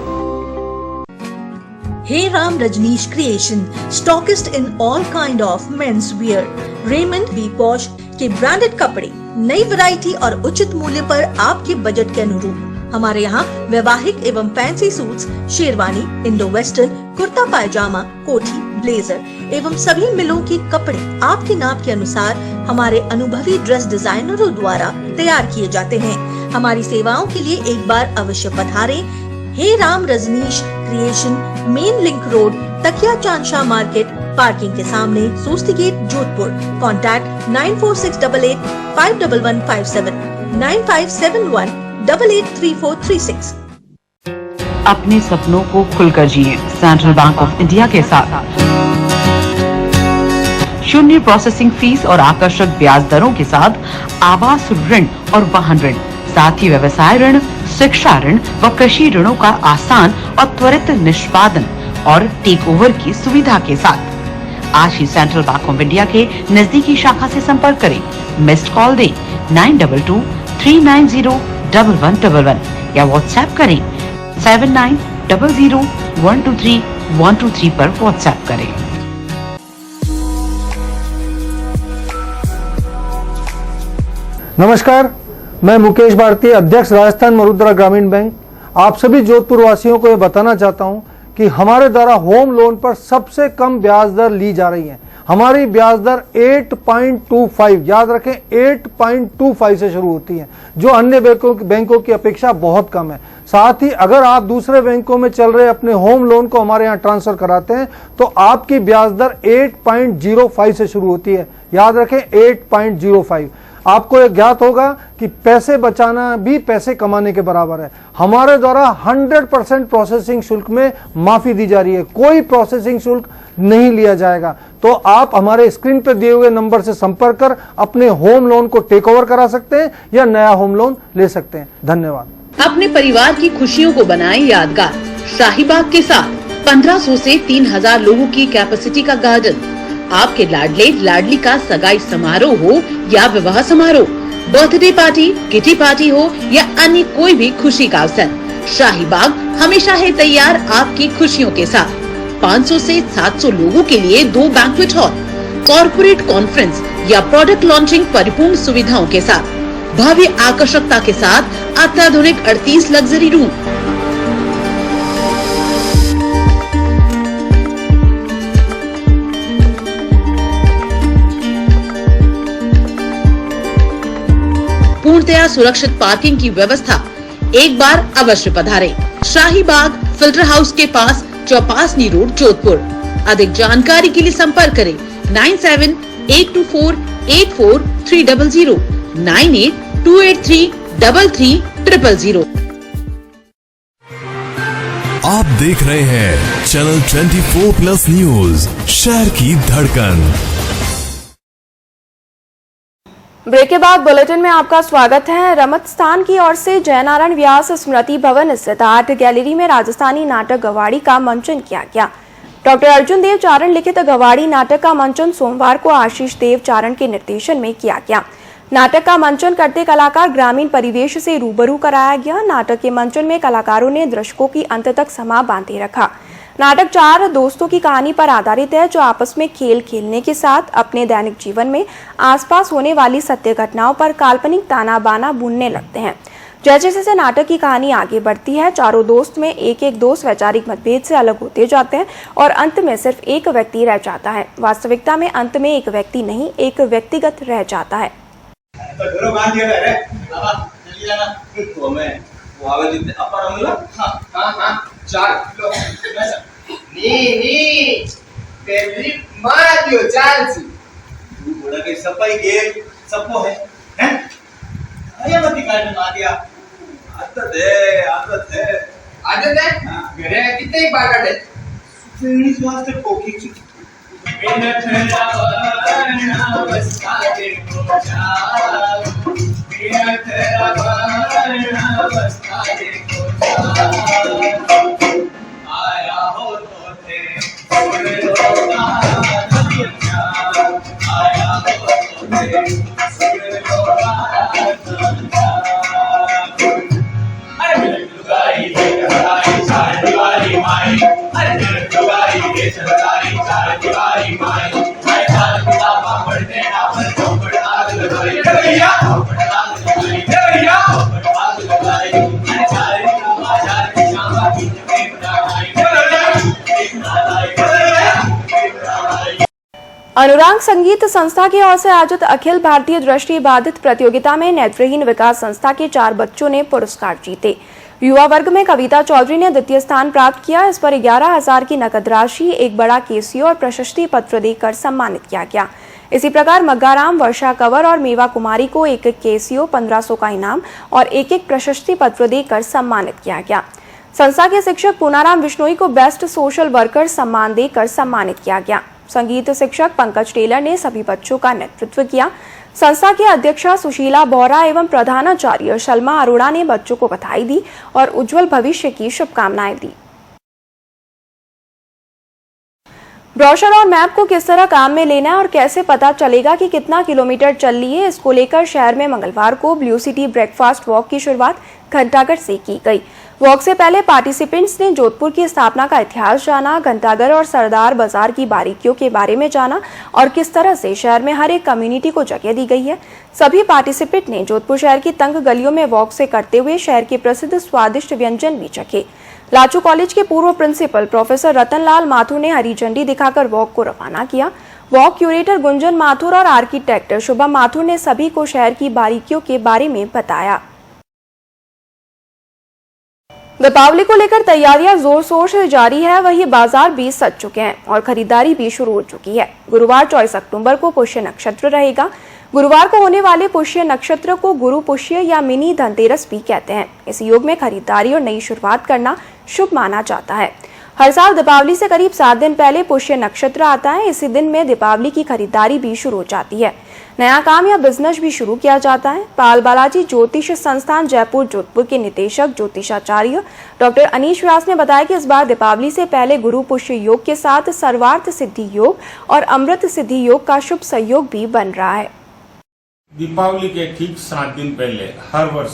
Hey Ram Rajneesh Creation, stockist in all kind of men's wear, Raymond, Be Posh के ब्रांडेड कपड़े, नई वैरायटी और उचित मूल्य पर आपके बजट के अनुरूप। हमारे यहाँ वैवाहिक एवं fancy suits, sherwani, Indo western, kurta pyjama, कोठी, ब्लेजर एवं सभी मिलों के कपड़े आपके नाप के अनुसार हमारे अनुभवी ड्रेस डिजाइनरों द्वारा तैयार किए जाते हैं। हमारी सेवाओं के लिए एक बार अवश्य पधारें। हे Ram Rajneesh creation, main link road, Takiya Chandshah market, parking के सामने, सोस्ती गेट, जोधपुर। कॉन्टैक्ट 94688 51157 9571 883436। अपने सपनों को खुलकर जिए सेंट्रल बैंक ऑफ इंडिया के साथ। शून्य प्रोसेसिंग फीस और आकर्षक ब्याज दरों के साथ आवास ऋण और वाहन ऋण, साथ ही व्यवसाय ऋण, शिक्षा ऋण व कृषि ऋणों का आसान और त्वरित निष्पादन और टेक ओवर की सुविधा के साथ। आज ही सेंट्रल बैंक ऑफ इंडिया के नजदीकी शाखा से संपर्क करें। मिस्ड कॉल दें 9223901111 या व्हाट्सएप करें 7900123123 पर व्हाट्सएप करें। नमस्कार, मैं मुकेश भारती, अध्यक्ष राजस्थान मरुद्रा ग्रामीण बैंक। आप सभी जोधपुर वासियों को ये बताना चाहता हूं कि हमारे द्वारा होम लोन पर सबसे कम ब्याज दर ली जा रही है। हमारी ब्याज दर 8.25, याद रखें 8.25 से शुरू होती है, जो अन्य बैंकों की अपेक्षा बहुत कम है। साथ ही अगर आप दूसरे बैंकों में चल रहे अपने होम लोन को हमारे यहाँ ट्रांसफर कराते हैं तो आपकी ब्याज दर 8.05 से शुरू होती है। याद रखें 8.05। आपको यह ज्ञात होगा कि पैसे बचाना भी पैसे कमाने के बराबर है। हमारे द्वारा 100% प्रोसेसिंग शुल्क में माफी दी जा रही है, कोई प्रोसेसिंग शुल्क नहीं लिया जाएगा। तो आप हमारे स्क्रीन पर दिए हुए नंबर से संपर्क कर अपने होम लोन को टेक ओवर करा सकते हैं या नया होम लोन ले सकते हैं। धन्यवाद। अपने परिवार की खुशियों को बनाएं यादगार शाहीबाग के साथ। 1500 से 3000 लोगों की कैपेसिटी का गार्डन। आपके लाडले लाडली का सगाई समारोह हो या विवाह समारोह, बर्थडे पार्टी, किटी पार्टी हो या अन्य कोई भी खुशी का अवसर, शाहीबाग हमेशा है तैयार आपकी खुशियों के साथ। 500 से 700 लोगों के लिए 2 बैंक्वेट हॉल, कॉर्पोरेट कॉन्फ्रेंस या प्रोडक्ट लॉन्चिंग परिपूर्ण सुविधाओं के साथ, भव्य आकर्षकता के साथ अत्याधुनिक 38 लग्जरी रूम। पूर्णतया सुरक्षित पार्किंग की व्यवस्था। एक बार अवश्य पधारें। शाहीबाग फिल्टर हाउस के पास, चौपासनी रोड, जोधपुर। अधिक जानकारी के लिए संपर्क करें 9782484300 9828333300। आप देख रहे हैं चैनल 24+ न्यूज, शहर की धड़कन। ब्रेक के बाद बुलेटिन में आपका स्वागत है। रमत स्थान की ओर से जयनारायण व्यास स्मृति भवन स्थित आर्ट गैलरी में राजस्थानी नाटक गवाड़ी का मंचन किया गया। डॉक्टर अर्जुन देव चारण लिखित गवाड़ी नाटक का मंचन सोमवार को आशीष देव चारण के निर्देशन में किया गया। नाटक का मंचन करते कलाकार ग्रामीण परिवेश से रूबरू कराया गया। नाटक के मंचन में कलाकारों ने दर्शकों की अंत तक समा बांधे रखा। नाटक 4 दोस्तों की कहानी पर आधारित है, जो आपस में खेल खेलने के साथ अपने दैनिक जीवन में आसपास होने वाली सत्य घटनाओं पर काल्पनिक ताना बाना बुनने लगते हैं। जैसे जैसे नाटक की कहानी आगे बढ़ती है, चारों दोस्त में एक एक दोस्त वैचारिक मतभेद से अलग होते जाते हैं और अंत में सिर्फ एक व्यक्ति रह जाता है। वास्तविकता में अंत में एक व्यक्ति नहीं, एक व्यक्तिगत रह जाता है। सफाई के सबको है आदत है घरे कितने ही बार काटे वास्ते कोकी आया हो तो थे आया हो तो थे अनुराग संगीत संस्था की ओर से आयोजित अखिल भारतीय दृष्टि बाधित प्रतियोगिता में नेत्रहीन विकास संस्था के 4 बच्चों ने पुरस्कार जीते। युवा वर्ग में कविता चौधरी ने द्वितीय स्थान प्राप्त किया। इस पर 11,000 की नकद राशि, एक बड़ा केसियो और प्रशस्ति पत्र देकर सम्मानित किया गया। इसी प्रकार मग्गाराम, वर्षा कंवर और मेवा कुमारी को एक केसीओ, 1500 का इनाम और एक प्रशस्ति पत्र देकर सम्मानित किया गया। संस्था के शिक्षक पूनाराम बिश्नोई को बेस्ट सोशल वर्कर सम्मान देकर सम्मानित किया गया। संगीत शिक्षक पंकज टेलर ने सभी बच्चों का नेतृत्व किया। संस्था के अध्यक्षा सुशीला बोहरा एवं प्रधानाचार्य शर्मा अरोड़ा ने बच्चों को बधाई दी और उज्जवल भविष्य की शुभकामनाएं दी। ब्रोशर और मैप को किस तरह काम में लेना है और कैसे पता चलेगा कि कितना किलोमीटर चल लिए, इसको लेकर शहर में मंगलवार को ब्लू सिटी ब्रेकफास्ट वॉक की शुरुआत घंटाघर से की गई। वॉक से पहले पार्टिसिपेंट्स ने जोधपुर की स्थापना का इतिहास जाना, घंटाघर और सरदार बाजार की बारीकियों के बारे में जाना और किस तरह से शहर में हर एक कम्युनिटी को जगह दी गई है। सभी पार्टिसिपेंट ने जोधपुर शहर की तंग गलियों में वॉक से करते हुए शहर के प्रसिद्ध स्वादिष्ट व्यंजन भी चखे। लाचू कॉलेज के पूर्व प्रिंसिपल प्रोफेसर रतनलाल माथुर ने हरी झंडी दिखाकर वॉक को रवाना किया। वॉक क्यूरेटर गुंजन माथुर और आर्किटेक्ट शुभम माथुर ने सभी को शहर की बारीकियों के बारे में बताया। दीपावली को लेकर तैयारियां जोर शोर से जारी है, वहीं बाजार भी सज चुके हैं और खरीदारी भी शुरू हो चुकी है। गुरुवार 24 अक्टूबर को पुष्य नक्षत्र रहेगा। गुरुवार को होने वाले पुष्य नक्षत्र को गुरु पुष्य या मिनी धनतेरस भी कहते हैं। इस योग में खरीदारी और नई शुरुआत करना शुभ माना जाता है। हर साल दीपावली से करीब 7 दिन पहले पुष्य नक्षत्र आता है। इसी दिन में दीपावली की खरीदारी भी शुरू हो जाती है। नया काम या बिजनेस भी शुरू किया जाता है। पाल बालाजी ज्योतिष संस्थान जयपुर जोधपुर के निदेशक ज्योतिषाचार्य डॉक्टर अनीश व्यास ने बताया कि इस बार दीपावली से पहले गुरु पुष्य योग के साथ सर्वार्थ सिद्धि योग और अमृत सिद्धि योग का शुभ संयोग भी बन रहा है। दीपावली के ठीक 7 दिन पहले हर वर्ष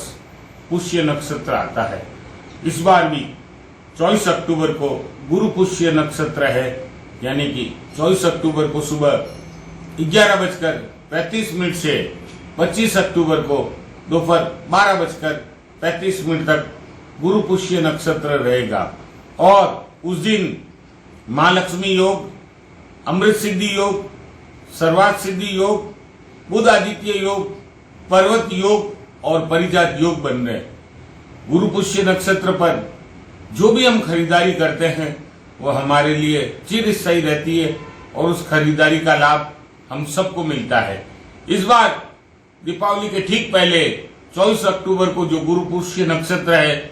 पुष्य नक्षत्र आता है। इस बार भी 24 अक्टूबर को गुरु पुष्य नक्षत्र है, यानी कि 24 अक्टूबर को सुबह 11:35 से 25 अक्टूबर को दोपहर 12:35 तक गुरु पुष्य नक्षत्र रहेगा और उस दिन मां लक्ष्मी योग, अमृत सिद्धि योग, सर्वार्थ सिद्धि योग, बुध आदित्य योग, पर्वत योग और परिजात योग बन रहे। गुरु पुष्य नक्षत्र पर जो भी हम खरीदारी करते हैं वो हमारे लिए चिरस्थायी रहती है और उस खरीदारी का लाभ हम सबको मिलता है। इस बार दीपावली के ठीक पहले 24 अक्टूबर को जो गुरु पुष्य नक्षत्र है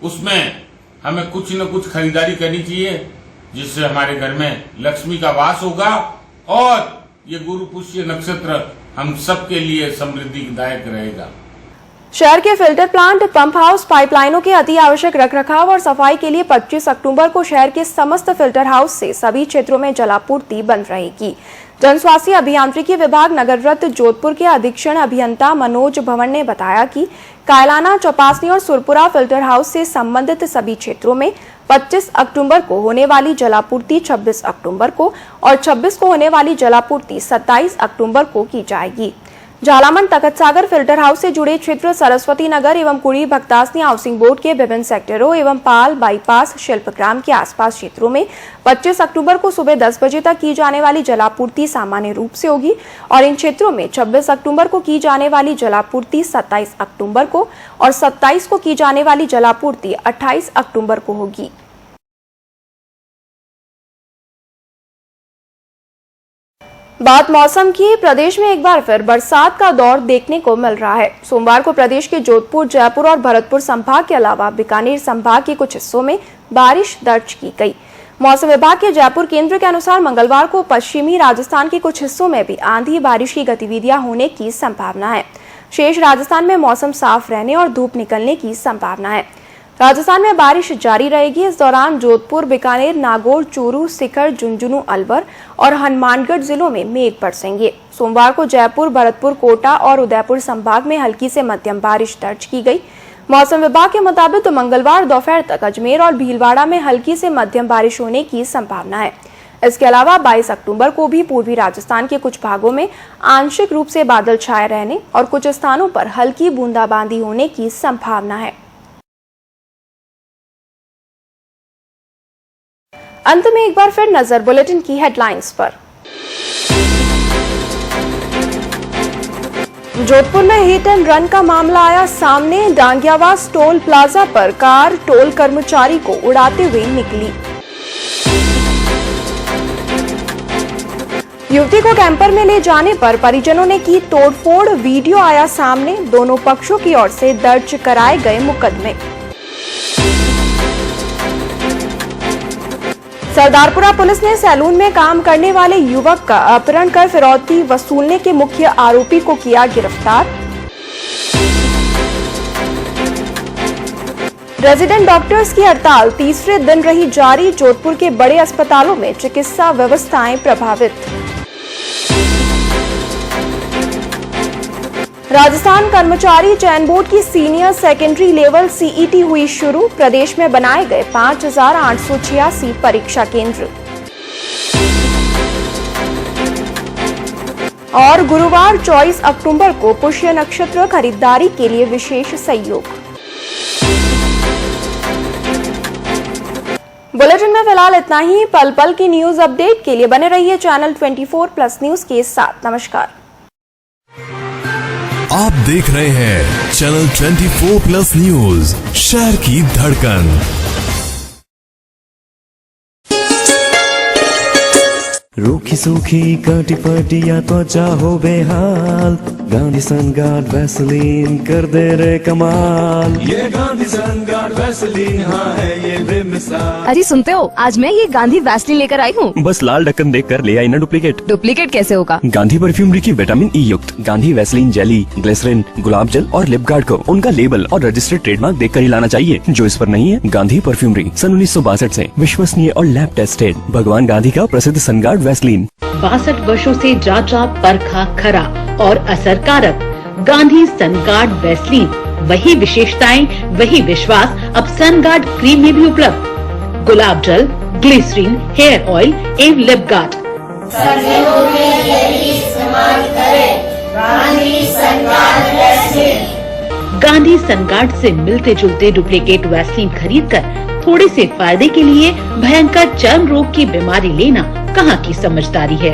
उसमें हमें कुछ न कुछ खरीदारी करनी चाहिए, जिससे हमारे घर में लक्ष्मी का वास होगा और ये गुरु पुष्य नक्षत्र हम सबके लिए समृद्धिदायक रहेगा। शहर के फिल्टर प्लांट, पंप हाउस, पाइपलाइनों के अति आवश्यक रखरखाव और सफाई के लिए 25 अक्टूबर को शहर के समस्त फिल्टर हाउस से सभी क्षेत्रों में जलापूर्ति बंद रहेगी। जन स्वास्थ्य अभियांत्रिकी विभाग नगररत्न जोधपुर के अधीक्षण अभियंता मनोज भवन ने बताया कि कायलाना, चौपासनी और सुरपुरा फिल्टर हाउस से संबंधित सभी क्षेत्रों में 25 अक्टूबर को होने वाली जलापूर्ति 26 अक्टूबर को और 26 को होने वाली जलापूर्ति 27 अक्टूबर को की जाएगी। झालामन तखत सागर फिल्टर हाउस से जुड़े क्षेत्र सरस्वती नगर एवं कुड़ी भक्तासनी हाउसिंग बोर्ड के विभिन्न सेक्टरों एवं पाल बाईपास शिल्पग्राम के आसपास क्षेत्रों में 25 अक्टूबर को सुबह 10 बजे तक की जाने वाली जलापूर्ति सामान्य रूप से होगी और इन क्षेत्रों में 26 अक्टूबर को की जाने वाली जलापूर्ति 27 अक्टूबर को और 27 को की जाने वाली जलापूर्ति 28 अक्टूबर को होगी। बात मौसम की, प्रदेश में एक बार फिर बरसात का दौर देखने को मिल रहा है। सोमवार को प्रदेश के जोधपुर, जयपुर और भरतपुर संभाग के अलावा बीकानेर संभाग के कुछ हिस्सों में बारिश दर्ज की गई। मौसम विभाग के जयपुर केंद्र के अनुसार मंगलवार को पश्चिमी राजस्थान के कुछ हिस्सों में भी आंधी बारिश की गतिविधियां होने की संभावना है। शेष राजस्थान में मौसम साफ रहने और धूप निकलने की संभावना है। राजस्थान में बारिश जारी रहेगी। इस दौरान जोधपुर, बीकानेर, नागौर, चूरू, सीकर, झुंझुनू, अलवर और हनुमानगढ़ जिलों में मेघ बरसेंगे। सोमवार को जयपुर, भरतपुर, कोटा और उदयपुर संभाग में हल्की से मध्यम बारिश दर्ज की गई। मौसम विभाग के मुताबिक मंगलवार दोपहर तक अजमेर और भीलवाड़ा में हल्की से मध्यम बारिश होने की संभावना है। इसके अलावा 22 अक्टूबर को भी पूर्वी राजस्थान के कुछ भागों में आंशिक रूप से बादल छाए रहने और कुछ स्थानों पर हल्की बूंदाबांदी होने की संभावना है। अंत में एक बार फिर नजर बुलेटिन की हेडलाइंस पर। जोधपुर में हिट एंड रन का मामला आया सामने। डांगियावास टोल प्लाजा पर कार टोल कर्मचारी को उड़ाते हुए निकली। युवती को कैंपर में ले जाने पर परिजनों ने की तोड़फोड़, वीडियो आया सामने। दोनों पक्षों की ओर से दर्ज कराए गए मुकदमे। सरदारपुरा पुलिस ने सैलून में काम करने वाले युवक का अपहरण कर फिरौती वसूलने के मुख्य आरोपी को किया गिरफ्तार। रेजिडेंट डॉक्टर्स की हड़ताल तीसरे दिन रही जारी। जोधपुर के बड़े अस्पतालों में चिकित्सा व्यवस्थाएं प्रभावित। राजस्थान कर्मचारी चयन बोर्ड की सीनियर सेकेंडरी लेवल सीईटी हुई शुरू। प्रदेश में बनाए गए 5,886 परीक्षा केंद्र। और गुरुवार 24 अक्टूबर को पुष्य नक्षत्र, खरीदारी के लिए विशेष सहयोग। बुलेटिन में फिलहाल इतना ही। पल पल की न्यूज अपडेट के लिए बने रहिए चैनल 24+ न्यूज के साथ। नमस्कार। आप देख रहे हैं चैनल 24+ न्यूज, शहर की धड़कन। रूखी सूखी काटी पाटिया त्वचा हो बेहाल, गांधी सनगार्ड वैसलीन कर दे रे कमाल। ये गांधी सनगार्ड वैसलीन, हाँ है ये बेमिसाल। अरे सुनते हो, आज मैं ये गांधी वैसलीन लेकर आई हूँ। बस लाल ढक्कन देख कर ले आई ना डुप्लीकेट। डुप्लीकेट कैसे होगा? गांधी परफ्यूमरी की विटामिन ई युक्त गांधी वैसलीन जेली, ग्लिसरीन, गुलाब जल और लिप गार्ड को उनका लेबल और रजिस्टर्ड ट्रेडमार्क देख कर ही लाना चाहिए। जो इस पर नहीं है, गांधी परफ्यूमरी सन 1962 से विश्वसनीय और लैब टेस्टेड भगवान गांधी का प्रसिद्ध सनगार्ड वैसलीन। 62 वर्षों से जांचा परखा खरा और असरकारक गांधी सनगार्ड वैसलीन। वही विशेषताएं, वही विश्वास अब सनगार्ड क्रीम में भी उपलब्ध। गुलाब जल, ग्लिसरीन, हेयर ऑयल एवं लिप गार्ड। गांधी सनगार्ड से मिलते जुलते डुप्लीकेट वैसलीन खरीद कर थोड़े से फायदे के लिए भयंकर चर्म रोग की बीमारी लेना कहाँ की समझदारी है।